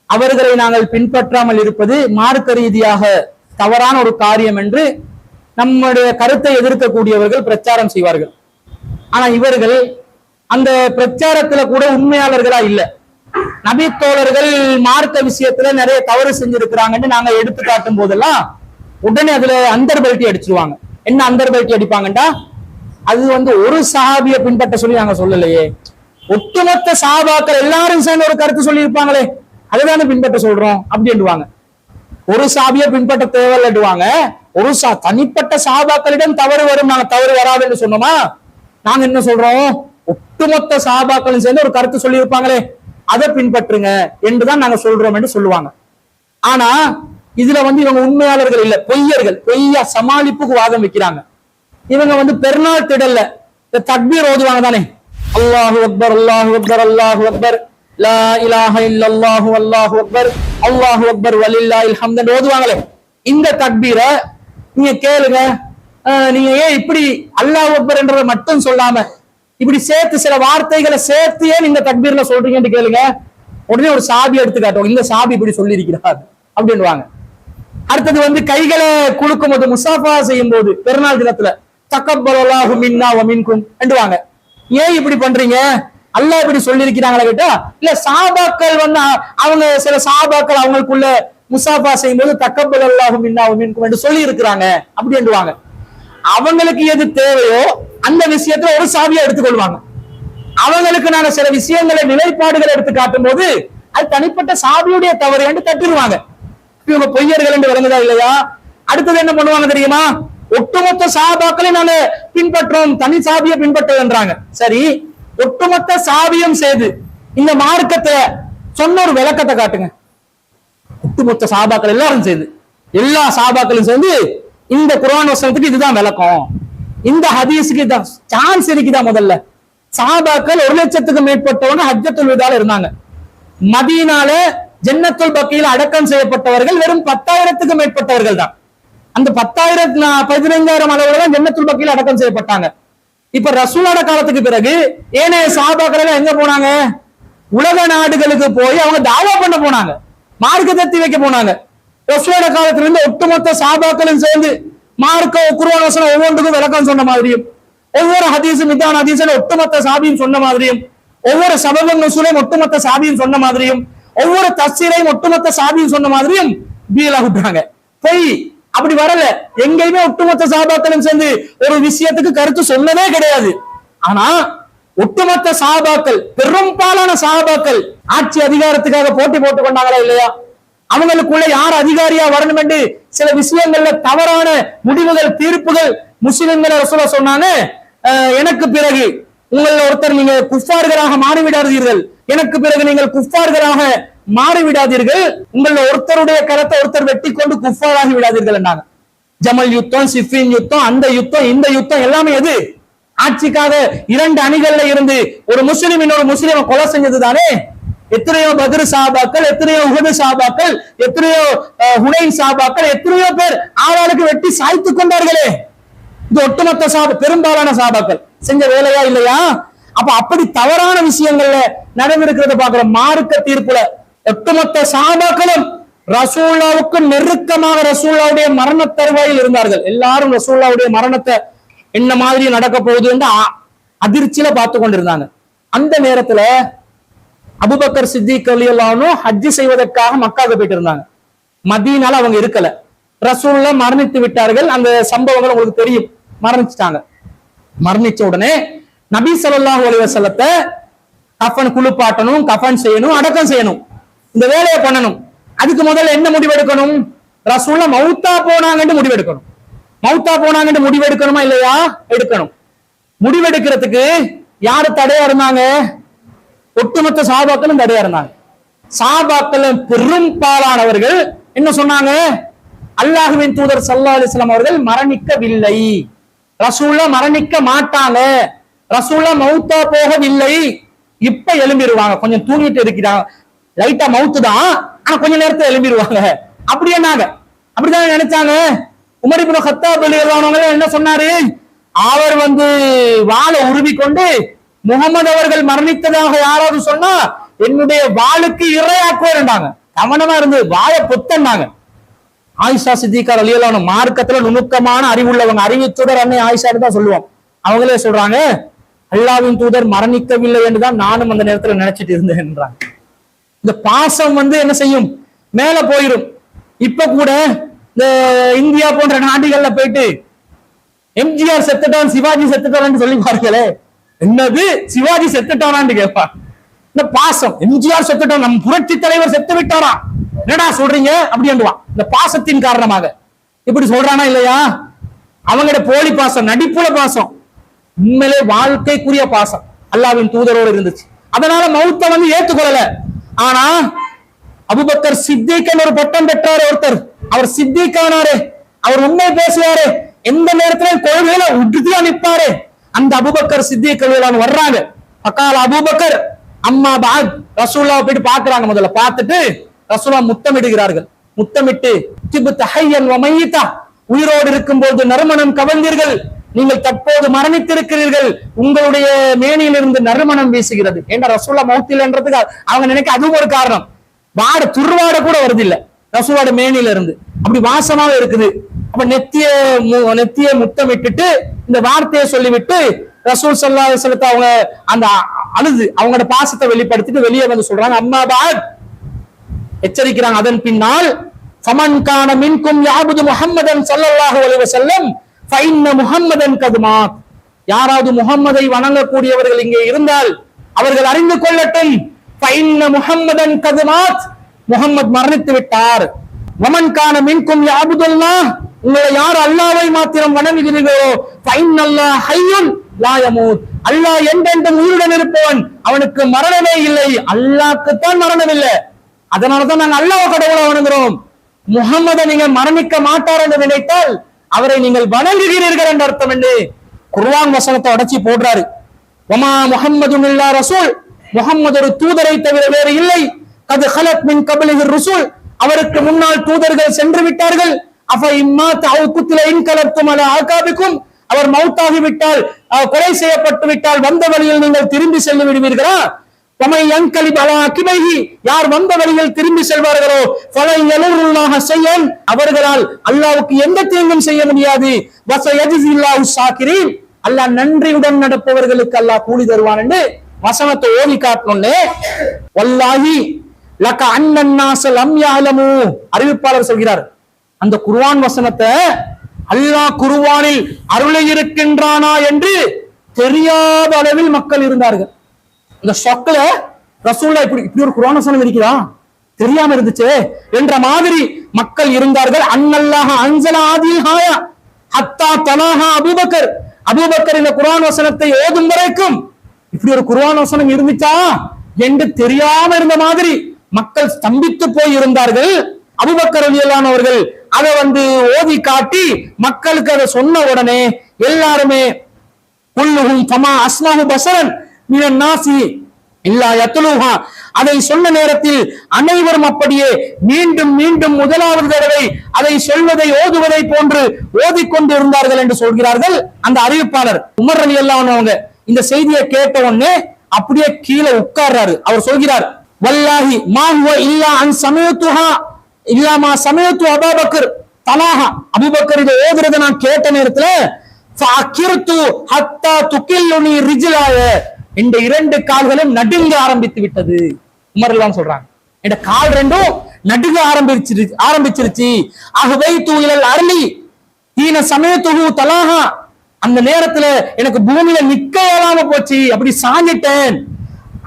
S1: அவர்களை நாங்கள் பின்பற்றாமல் இருப்பது மார்க்க ரீதியாக தவறான ஒரு காரியம் என்று நம்முடைய கருத்தை எதிர்க்கக்கூடியவர்கள் பிரச்சாரம் செய்வார்கள். ஆனா இவர்கள் அந்த பிரச்சாரத்துல கூட உண்மையாளர்களா இல்ல. நபி தோழர்கள் மார்க்க விஷயத்துல நிறைய தவறு செஞ்சிருக்கிறாங்கன்னு நாங்க எடுத்து காட்டும் போதெல்லாம் உடனே அதுல அந்தர்பல்ட்டி அடிச்சிருவாங்க. என்ன அந்தர்பல்ட்டி அடிப்பாங்கண்டா, அது ஒரு சஹாபியை பின்பற்ற சொல்லி நாங்க சொல்லலையே, ஒட்டுமொத்த சஹாபாக்கள் எல்லாரும் சேர்ந்து ஒரு கருத்து சொல்லி இருப்பாங்களே, அதுதானே பின்பற்ற சொல்றோம் அப்படின்டுவாங்க. ஒரு சஹாபியை பின்பற்ற தேவையில்லைடுவாங்க. ஒரு தனிப்பட்ட சஹாபாக்களிடம் தவறு வரும், நாங்க தவறு வராதுன்னு சொன்னோமா, நாங்க என்ன சொல்றோம், ஒட்டுமொத்த சஹாபாக்களும் சேர்ந்து ஒரு கருத்து சொல்லி இருப்பாங்களே அதை பின்பற்றுங்க என்றுதான் நாங்க சொல்றோம் என்று சொல்லுவாங்க. ஆனா இதுல இவங்க உண்மையாளர்கள் இல்ல, பொய்யர்கள், பொய்யா சமாளிப்புக்கு வாதம் வைக்கிறாங்க. இவங்க பெருநாள் திடல்ல தக்பீர் ஓதுவாங்க தானே, அல்லாஹு அக்பர் அல்லாஹு அக்பர் அல்லாஹு அக்பர் லா இலாஹ இல்லல்லாஹு அல்லாஹு அக்பர் அல்லாஹு அக்பர் வலில்லாஹில் ஹம்து ஓதுவாங்களே, இந்த தக்பீரை நீங்க கேளுங்க. நீங்க ஏன் இப்படி அல்லாஹு அக்பர் என்றதை மட்டும் சொல்லாம இப்படி சேர்த்து சில வார்த்தைகளை சேர்த்து ஏன் இந்த தக்பீர்ல சொல்றீங்கன்னு கேளுங்க. உடனே ஒரு சாபி எடுத்து காட்டுவோம், இந்த சாபி இப்படி சொல்லி இருக்கிறார் அப்படின்னுவாங்க. அடுத்தது கைகளை குலுக்கும் போது, முசாஃபா செய்யும் போது பெருநாள் தினத்துல தக்கப்பல்லாஹு மின்னா வ மின்கும் என்றுவாங்க. ஏன் இப்படி பண்றீங்க, அல்லாஹ் இப்படி சொல்லி இருக்கிறாங்களா கேட்டா, இல்ல சஹாபாக்கள் அவங்க சில சஹாபாக்கள் அவங்களுக்குள்ள முசாஃபா செய்யும் போது தக்கப்பல்லாஹு மின்னா வ மின்கும் என்று சொல்லி இருக்கிறாங்க அப்படி என்றுவாங்க. அவங்களுக்கு எது தேவையோ அந்த விஷயத்துல ஒரு சாவியை எடுத்துக்கொள்வாங்க. அவங்களுக்கு நாங்க சில விஷயங்களை நிலைப்பாடுகளை எடுத்து காட்டும் போது அது தனிப்பட்ட சாவியுடைய தவறு என்று தட்டிடுவாங்க. இவங்க பொய்யர்கள் என்று விளங்குதா இல்லையா? அடுத்தது என்ன பண்ணுவாங்க தெரியுமா, ஒட்டுமொத்த சஹாபாக்களை நாங்க பின்பற்றோம், தனி சாவியை பின்பற்றுன்றாங்க. சரி, ஒட்டுமொத்த சாவியம் செய்து இந்த மார்க்கத்தை சொன்ன ஒரு விளக்கத்தை காட்டுங்க. ஒட்டுமொத்த சஹாபாக்கள் எல்லாரும் செய்து, எல்லா சஹாபாக்களும் சேர்ந்து இந்த குர்ஆன் வசனத்துக்கு இதுதான் விளக்கம், இந்த ஹதீஸுக்கு இதுதான் சான்ஸ் இருக்குதா? முதல்ல சஹாபாக்கள் 1,00,000க்கு மேற்பட்டவங்க ஹஜ்ஜத்துல் விதால இருந்தாங்க. மதீனால ஜன்னத்துல் பக்கீல அடக்கம் செய்யப்பட்டவர்கள் வெறும் 10,000க்கு மேற்பட்டவர்கள் தான். அந்த 10,000 15,000 அளவுல தான் ஜன்னத்துல் பக்கீல அடக்கம் செய்யப்பட்டாங்க. இப்ப ரசூலோட காலத்துக்கு பிறகு ஏனைய சஹாபாக்கள் எல்லாம் எங்க போனாங்க? உலக நாடுகளுக்கு போய் அவங்க தாவா பண்ண போனாங்க, மார்க்க தத்தி வைக்க போனாங்க. ரசூலோட காலத்துல இருந்து ஒட்டுமொத்த சஹாபாக்களும் சேர்ந்து மார்க்க குர்ஆன் வசனம் ஒவ்வொன்றுக்கும் விளக்கம் சொன்ன மாதிரியும், ஒவ்வொரு ஹதீஸும் இதான் ஹதீஸ்ல ஒட்டுமொத்த சாபியும் சொன்ன மாதிரியும், ஒவ்வொரு சபபுன் நுஸூலையும் ஒட்டுமொத்த சாபியும் சொன்ன மாதிரியும், ஒவ்வொரு தஃசீரையும் ஒட்டுமொத்த சாபியும் சொன்ன மாதிரியும் பீலா விட்டாங்க. பொய் அப்படி வரல. எங்கேயுமே ஒட்டுமொத்த சஹாபாக்களும் சேர்ந்து ஒரு விஷயத்துக்கு கருத்து சொன்னதே கிடையாது. ஆனா ஒட்டுமொத்த சஹாபாக்கள், பெரும்பாலான சஹாபாக்கள் ஆட்சி அதிகாரத்துக்காக போட்டி போட்டுக் கொண்டாங்களா இல்லையா? அவங்களுக்குள்ள யார் அதிகாரியா வரணும் என்று சில விஷயங்கள்ல தவறான முடிவுகள், தீர்ப்புகள் முஸ்லிம்களை ரசூலா சொன்னாங்க, எனக்கு பிறகு உங்கள ஒருத்தர் நீங்க குஃபார்களாக மாறிவிடாதீர்கள், எனக்கு பிறகு நீங்கள் குஃபார்களாக மாறிவிடாதீர்கள், உங்கள ஒருத்தருடைய கரத்தை ஒருத்தர் வெட்டி கொண்டு குஃபாராகி விடாதீர்கள் என்றாங்க. ஜமல் யுத்தம், சிஃபின் யுத்தம், அந்த யுத்தம், இந்த யுத்தம் எல்லாமே எது? ஆட்சிக்காக 2 அணிகள்ல இருந்து ஒரு முஸ்லிம் இன்னொரு முஸ்லிமை கொலை செஞ்சது தானே. எத்தனையோ பத்ர் சஹாபாக்கள், எத்தனையோ உஹது சஹாபாக்கள், எத்தனையோ ஹுனைன் சஹாபாக்கள், எத்தனையோ பேர் ஆளாளுக்கு வெட்டி சாய்த்துக் கொண்டார்களே. இது ஒட்டுமொத்த பெரும்பாலான சஹாபாக்கள் செஞ்ச வேலையா இல்லையா? அப்ப அப்படி தவறான விஷயங்கள்ல நடந்திருக்கிறத பாக்குற மார்க்க தீர்ப்புல ஒட்டுமொத்த சஹாபாக்களும் ரசூலுல்லாவுக்கு நெருக்கமாக ரசூலுல்லாவுடைய மரண தருவாயில் இருந்தார்கள். எல்லாரும் ரசூலுல்லாவுடைய மரணத்தை என்ன மாதிரி நடக்க போகுது என்று அதிர்ச்சியில பார்த்து கொண்டிருந்தாங்க. அந்த நேரத்துல அபூபக்கர் சித்திக் ரலியல்லாஹு அன்ஹு ஹஜ் செய்வதற்காக மக்காவுக்கு போயிட்டு இருந்தாங்க. மதீனால அவங்க இருக்கல. ரசூலுல்லாஹ் மரணித்து விட்டார்கள். அந்த சம்பவங்கள் உங்களுக்கு தெரியும். மரணிச்சிட்டாங்க. மரணிச்ச உடனே நபி ஸல்லல்லாஹு அலைஹி வஸல்லத்தை கஃன் குளிப்பாட்டணும், கஃன் செய்யணும், அடக்கம் செய்யணும், இந்த வேலையை பண்ணணும். அதுக்கு முதல்ல என்ன முடிவெடுக்கணும்? ரசூலுல்லாஹ் மௌத்தா போனாங்கன்னு முடிவெடுக்கணும். மௌத்தா போனாங்கன்னு முடிவெடுக்கணுமா இல்லையா? எடுக்கணும். முடிவெடுக்கிறதுக்கு யாரு தடையா இருந்தாங்க? ஒட்டுமொத்த சஹாபாக்களும் தடையா இருந்தாங்க. சஹாபாக்கள் பெரும்பாலானவர்கள் என்ன சொன்னாங்க? அல்லாஹ்வின் தூதர் ஸல்லல்லாஹு அலைஹி வஸல்லம் அவர்கள் மரணிக்கவில்லை, ரசூலுல்லாஹ் மரணிக்க மாட்டாங்க, ரசூலுல்லாஹ் மௌத்தா போகவில்லை, இப்ப எழும்பிடுவாங்க, கொஞ்சம் தூங்கிட்டு இருக்கிறாங்க, லைட்டா மவுத்து தான், ஆனா கொஞ்ச நேரத்துல எழும்பிடுவாங்க அப்படின்னாங்க. அப்படிதான் நினைச்சாங்க. உமர் இப்னு கத்தாப் ரலியல்லாஹு அன்ஹு என்ன சொன்னாரு? அவர் வாளை உருவி கொண்டு முகமது அவர்கள் மரணித்ததாக யாராவது சொன்னா என்னுடைய வாளுக்கு இரையாக்குவாங்க. கவனமா இருந்து வாயை பொத்தன்னாங்க. ஆயிஷா சித்திகா ரலியல்லாஹு அன்ஹா மார்க்கத்துல நுணுக்கமான அறிவுள்ளவங்க, அறிவுத்தூதர் அன்னை ஆயிஷான்னு தான் சொல்லுவோம். அவங்களே சொல்றாங்க, அல்லாஹ்வின் தூதர் மரணிக்கவில்லை என்றுதான் நானும் அந்த நேரத்துல நினைச்சிட்டு இருந்தேன்றாங்க. இந்த பாசம் என்ன செய்யும்? மேல போயிடும். இப்ப கூட இந்த இந்தியா போன்ற நாடுகள்ல போயிட்டு எம்ஜிஆர் செத்துட்டான், சிவாஜி செத்துட்டான்னு சொல்லி பாருங்களே, என்னது சிவாஜி செத்துட்டானான்னு கேட்பான். இந்த பாசம், எம்ஜிஆர் செத்துட்டான், நம் புரட்சி தலைவர் செத்து விட்டாரா, என்னடா சொல்றீங்க அப்படின்னுவான். இந்த பாசத்தின் காரணமாக இப்படி சொல்றானா இல்லையா? அவங்களோட போலி பாசம், நடிப்புல பாசம், உண்மையிலே வாழ்க்கைக்குரிய பாசம் அல்லாஹ்வின் தூதரோடு இருந்துச்சு. அதனால மௌத்த ஏத்துக்கொள்ளல. ஆனா அபூபக்கர் சித்திக் ஒரு பட்டம் பெற்றாரு ஒருத்தர், அவர் சித்திக்கானாரு, அவர் உண்மை பேசுவாரு, எந்த நேரத்துல கொள்கையில உறுதியா நிற்பாரு. அந்த அபூபக்கர் சித்திக் வர்றாங்க. பக்கால அபூபக்கர் அம்மா பாத் ரசூலுல்லாஹ் போயிட்டு பாக்குறாங்க. முதல்ல பார்த்துட்டு ரசூலுல்லாஹ் முத்தமிடுகிறார்கள். முத்தமிட்டு திபுத் ஹய்யன் வ மையிதா, உயிரோடு இருக்கும்போது நறுமணம் கவர்ந்தீர்கள், நீங்கள் தற்போது மரணித்திருக்கிறீர்கள், உங்களுடைய மேனியிலிருந்து நறுமணம் வீசுகிறது. ஏன்னா ரசூலுல்லாஹ் மௌத்தில்ன்றதுக்கு அவங்க நினைக்க அதுவும் ஒரு காரணம். வாட துர்வாட கூட வருது இல்ல ரசூலோட மேனில இருந்து, அப்படி வாசமாவே இருக்குது. அப்ப நெத்திய முத்தமிட்டுட்டு இந்த வார்த்தையை சொல்லிவிட்டு ரசூல் ஸல்லல்லாஹு அலைஹி வஸல்லம் அவங்க அந்த அழுது அவங்களோட பாசத்தை வெளிப்படுத்திட்டு வெளியே சொல்றாங்க, அம்மா பாத், எச்சரிக்கிறாங்க. அதன் பின்னால் ஃபமன் கான மின்கும் யாபுது முஹம்மதன் ஸல்லல்லாஹு அலைஹி வஸல்லம் ஃபஇன்ன முஹம்மதன் கத் மாத், யாராவது முஹம்மதை வணங்கக்கூடியவர்கள் இங்கே இருந்தால் அவர்கள் அறிந்து கொள்ளட்டும், ஃபஇன்ன முஹம்மதன் கத் மாத், முஹம்மத் மரணித்து விட்டார். வமன் கான மின்கும் யாபுதுல்லாஹ், உங்களை யார் அல்லாஹ்வை மாத்திரம் வணங்குகிறீர்களோ ஃபஇன்னல்லாஹ் ஹய்யுன் லா யமூத், அல்லாஹ் என்றென்றும் உயிருடன் இருப்பவன், அவனுக்கு மரணமே இல்லை, அல்லாஹ்க்கு தான் மரணம் இல்லை. அதனாலதான் நாங்க அல்லாஹ் கடவுளை வணங்குறோம். முஹம்மதை நீங்க மரணிக்க மாட்டார் என்று நினைத்தால் அவரை நீங்கள் வணங்குகிறீர்கள் என்ற அர்த்தம் என்று குர்ஆன் வசனத்தை அடைச்சி போடுறாரு. வமா முஹம்மதுன் இல்லா ரசூல், முஹம்மது ஒரு தூதரை தவிர வேறு இல்லை. கது ஹலத் மின் கப்லிஹி ருசுல், அவருக்கு முன்னால் தூதர்கள் சென்று விட்டார்கள். அஃப இம்மா தஅவ் குத்ல இன் கலப்தும் அலா ஆகாபிக்கும், அவர் மௌத்தாகி விட்டால், கொலை செய்யப்பட்டு விட்டால் வந்த வழியில் நீங்கள் திரும்பி சென்று விடுவீர்களா? வமை யன்கலிப் அலா அகிபைஹி, யார் வந்த வழியில் திரும்பி செல்வார்களோ ஃபலை யலுல்லாஹ ஷையன், அவர்களால் அல்லாஹ்வுக்கு எந்த தீங்கும் செய்ய முடியாது. வஸயஜ்ஸில்லாஹு ஷாக்கிரீன், அல்லாஹ் நன்றியுடன் நடப்பவர்களுக்கு அல்லாஹ் கூலி தருவான் என்று வசனத்தை ஓதி காட்டணும்னே. வல்லாஹி லக அன்னன்னாஸ லம் யஅலமு, அறிவிப்பாளர் சொல்கிறார், அந்த குர்ஆன் வசனத்தை அல்லாஹ் குர்ஆனில் அருளை இருக்கின்றானா என்று தெரியாத அளவில் மக்கள் இருந்தார்கள். இந்த ஷொக்ல ரசூலுல்லாஹ் இப்படி ஒரு குர்ஆன் வசனம் இருக்கிறா தெரியாம இருந்துச்சு என்ற மாதிரி மக்கள் இருந்தார்கள். அன்னல்லாஹ அன்ஸல ஆதில் ஹாயா ஹத்தா தலாஹா அபூபக்கர், அபூபக்கர் இந்த குர்ஆன் வசனத்தை ஓதும் வரைக்கும் இப்படி ஒரு குர்ஆன் வசனம் இருந்துச்சா என்று தெரியாம இருந்த மாதிரி மக்கள் ஸ்தம்பித்து போய் இருந்தார்கள். அபூபக்கர் ரலியல்லாஹு அன்ஹு அவர்கள் அதை ஓதி காட்டி மக்களுக்கு அதை சொன்ன உடனே எல்லாருமே குல்லுஹும் ஃபமா அஸ்மாஹு பஸரன் மினன் நாசி இல்லா யத்லுஹா, அதை சொன்ன நேரத்தில் அனைவரும் அப்படியே மீண்டும் மீண்டும் முதலாவது தடவை அதை சொல்வதை ஓதுவதை போன்று ஓதிக்கொண்டு இருந்தார்கள் என்று சொல்கிறார்கள் அந்த அறிவிப்பாளர். உமர் ரலியல்லாஹு அன்ஹு அவங்க இந்த செய்தியை கேட்ட உடனே அப்படியே கீழே உட்கார்றாரு. அவர் சொல்கிறார், வல்லாஹி மா ஹுவ இல்லா அன் சமயத்துஹா இல்லா மா சமயத்து அபூபக்கர் தலாஹா, அபூபக்கர் இதை ஓதுறதை நான் கேட்ட நேரத்துல ஃபஅகிர்து ஹத்தா துகில்லுனி ரிஜ்லாய, இந்த இரண்டு கால்களும் நடுங்க ஆரம்பித்து விட்டது. உமர் எல்லாம் சொல்றாங்க, இந்த கால் ரெண்டும் நடுங்க ஆரம்பிச்சிருச்சு. ஆகவே தூயிலல் அருளி தீன சமயத்துஹு தலாஹா, அந்த நேரத்துல எனக்கு பூமியில நிக்க இயலாம போச்சு, அப்படி சாஞ்சிட்டேன்.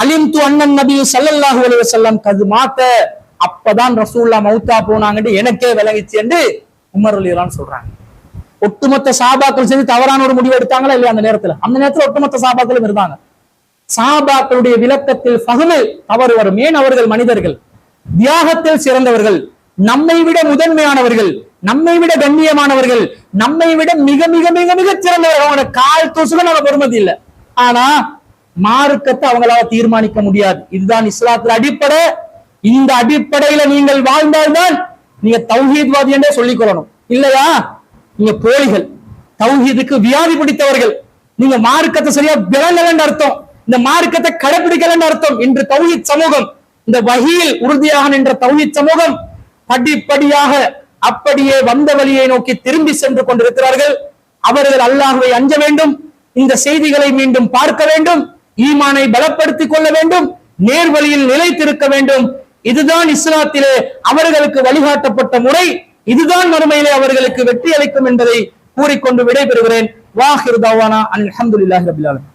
S1: அலிம்து அன்னன் நபி ஸல்லல்லாஹு அலைஹி வஸல்லம் கது மாத்த, அப்பதான் ரசூலுல்லாஹ் மௌத்தா போனாங்கன்னு எனக்கே விளங்கிச்சு என்று உமர் ரலியல்லாஹு அன்ஹு சொல்றாங்க. ஒட்டுமொத்த சஹாபாக்கள் சேர்ந்து தவறான ஒரு முடிவு எடுத்தாங்களா இல்லையா? அந்த நேரத்துல ஒட்டுமொத்த சஹாபாக்களும் இருந்தாங்க. சஹாபாக்களுடைய விளக்கத்தில் ஃபஹ்மில் தவறு வரும். ஏன்? அவர்கள் மனிதர்கள், தியாகத்தில் சிறந்தவர்கள், நம்மை விட முதன்மையானவர்கள், நம்மை விட கண்ணியமானவர்கள், நம்மை விட மிக மிக மிக மிக சிறந்தவர்கள். அவங்களோட கால் தூசுல நம்ம பொறுமதி இல்லை. ஆனா மார்க்கத்தை அவங்களால தீர்மானிக்க முடியாது. இதுதான் இஸ்லாத்துல அடிப்படை. இந்த அடிப்படையில நீங்கள் வாழ்ந்தால்தான் நீங்க தௌஹீத்வாதி என்றே சொல்லிக் கொள்ளணும். இல்லையா நீங்க போலிகள், தௌஹீதுக்கு வியாதி பிடித்தவர்கள். நீங்க மார்க்கத்தை சரியா விளங்கலன்னு அர்த்தம், இந்த மார்க்கத்தை கடைபிடிக்கலன்னு அர்த்தம். இன்று தௌஹீத் சமூகம், இந்த வஹீல் உறுதியாக நின்ற தௌஹீத் சமூகம் படிப்படியாக அப்படியே வந்த வழியை நோக்கி திரும்பி சென்று கொண்டிருக்கிறார்கள். அவர்கள் அல்லாஹ்வை அஞ்ச வேண்டும், இந்த செய்திகளை மீண்டும் பார்க்க வேண்டும், ஈமானை பலப்படுத்திக் கொள்ள வேண்டும், நேர்வழியில் நிலைத்திருக்க வேண்டும். இதுதான் இஸ்லாத்திலே அவர்களுக்கு வழிகாட்டப்பட்ட முறை. இதுதான் மறுமையிலே அவர்களுக்கு வெற்றி அளிக்கும் என்பதை கூறிக்கொண்டு விடைபெறுகிறேன். வாஹிர் தவானா அல்ஹம்துலில்லாஹி ரப்பில் ஆலமீன்.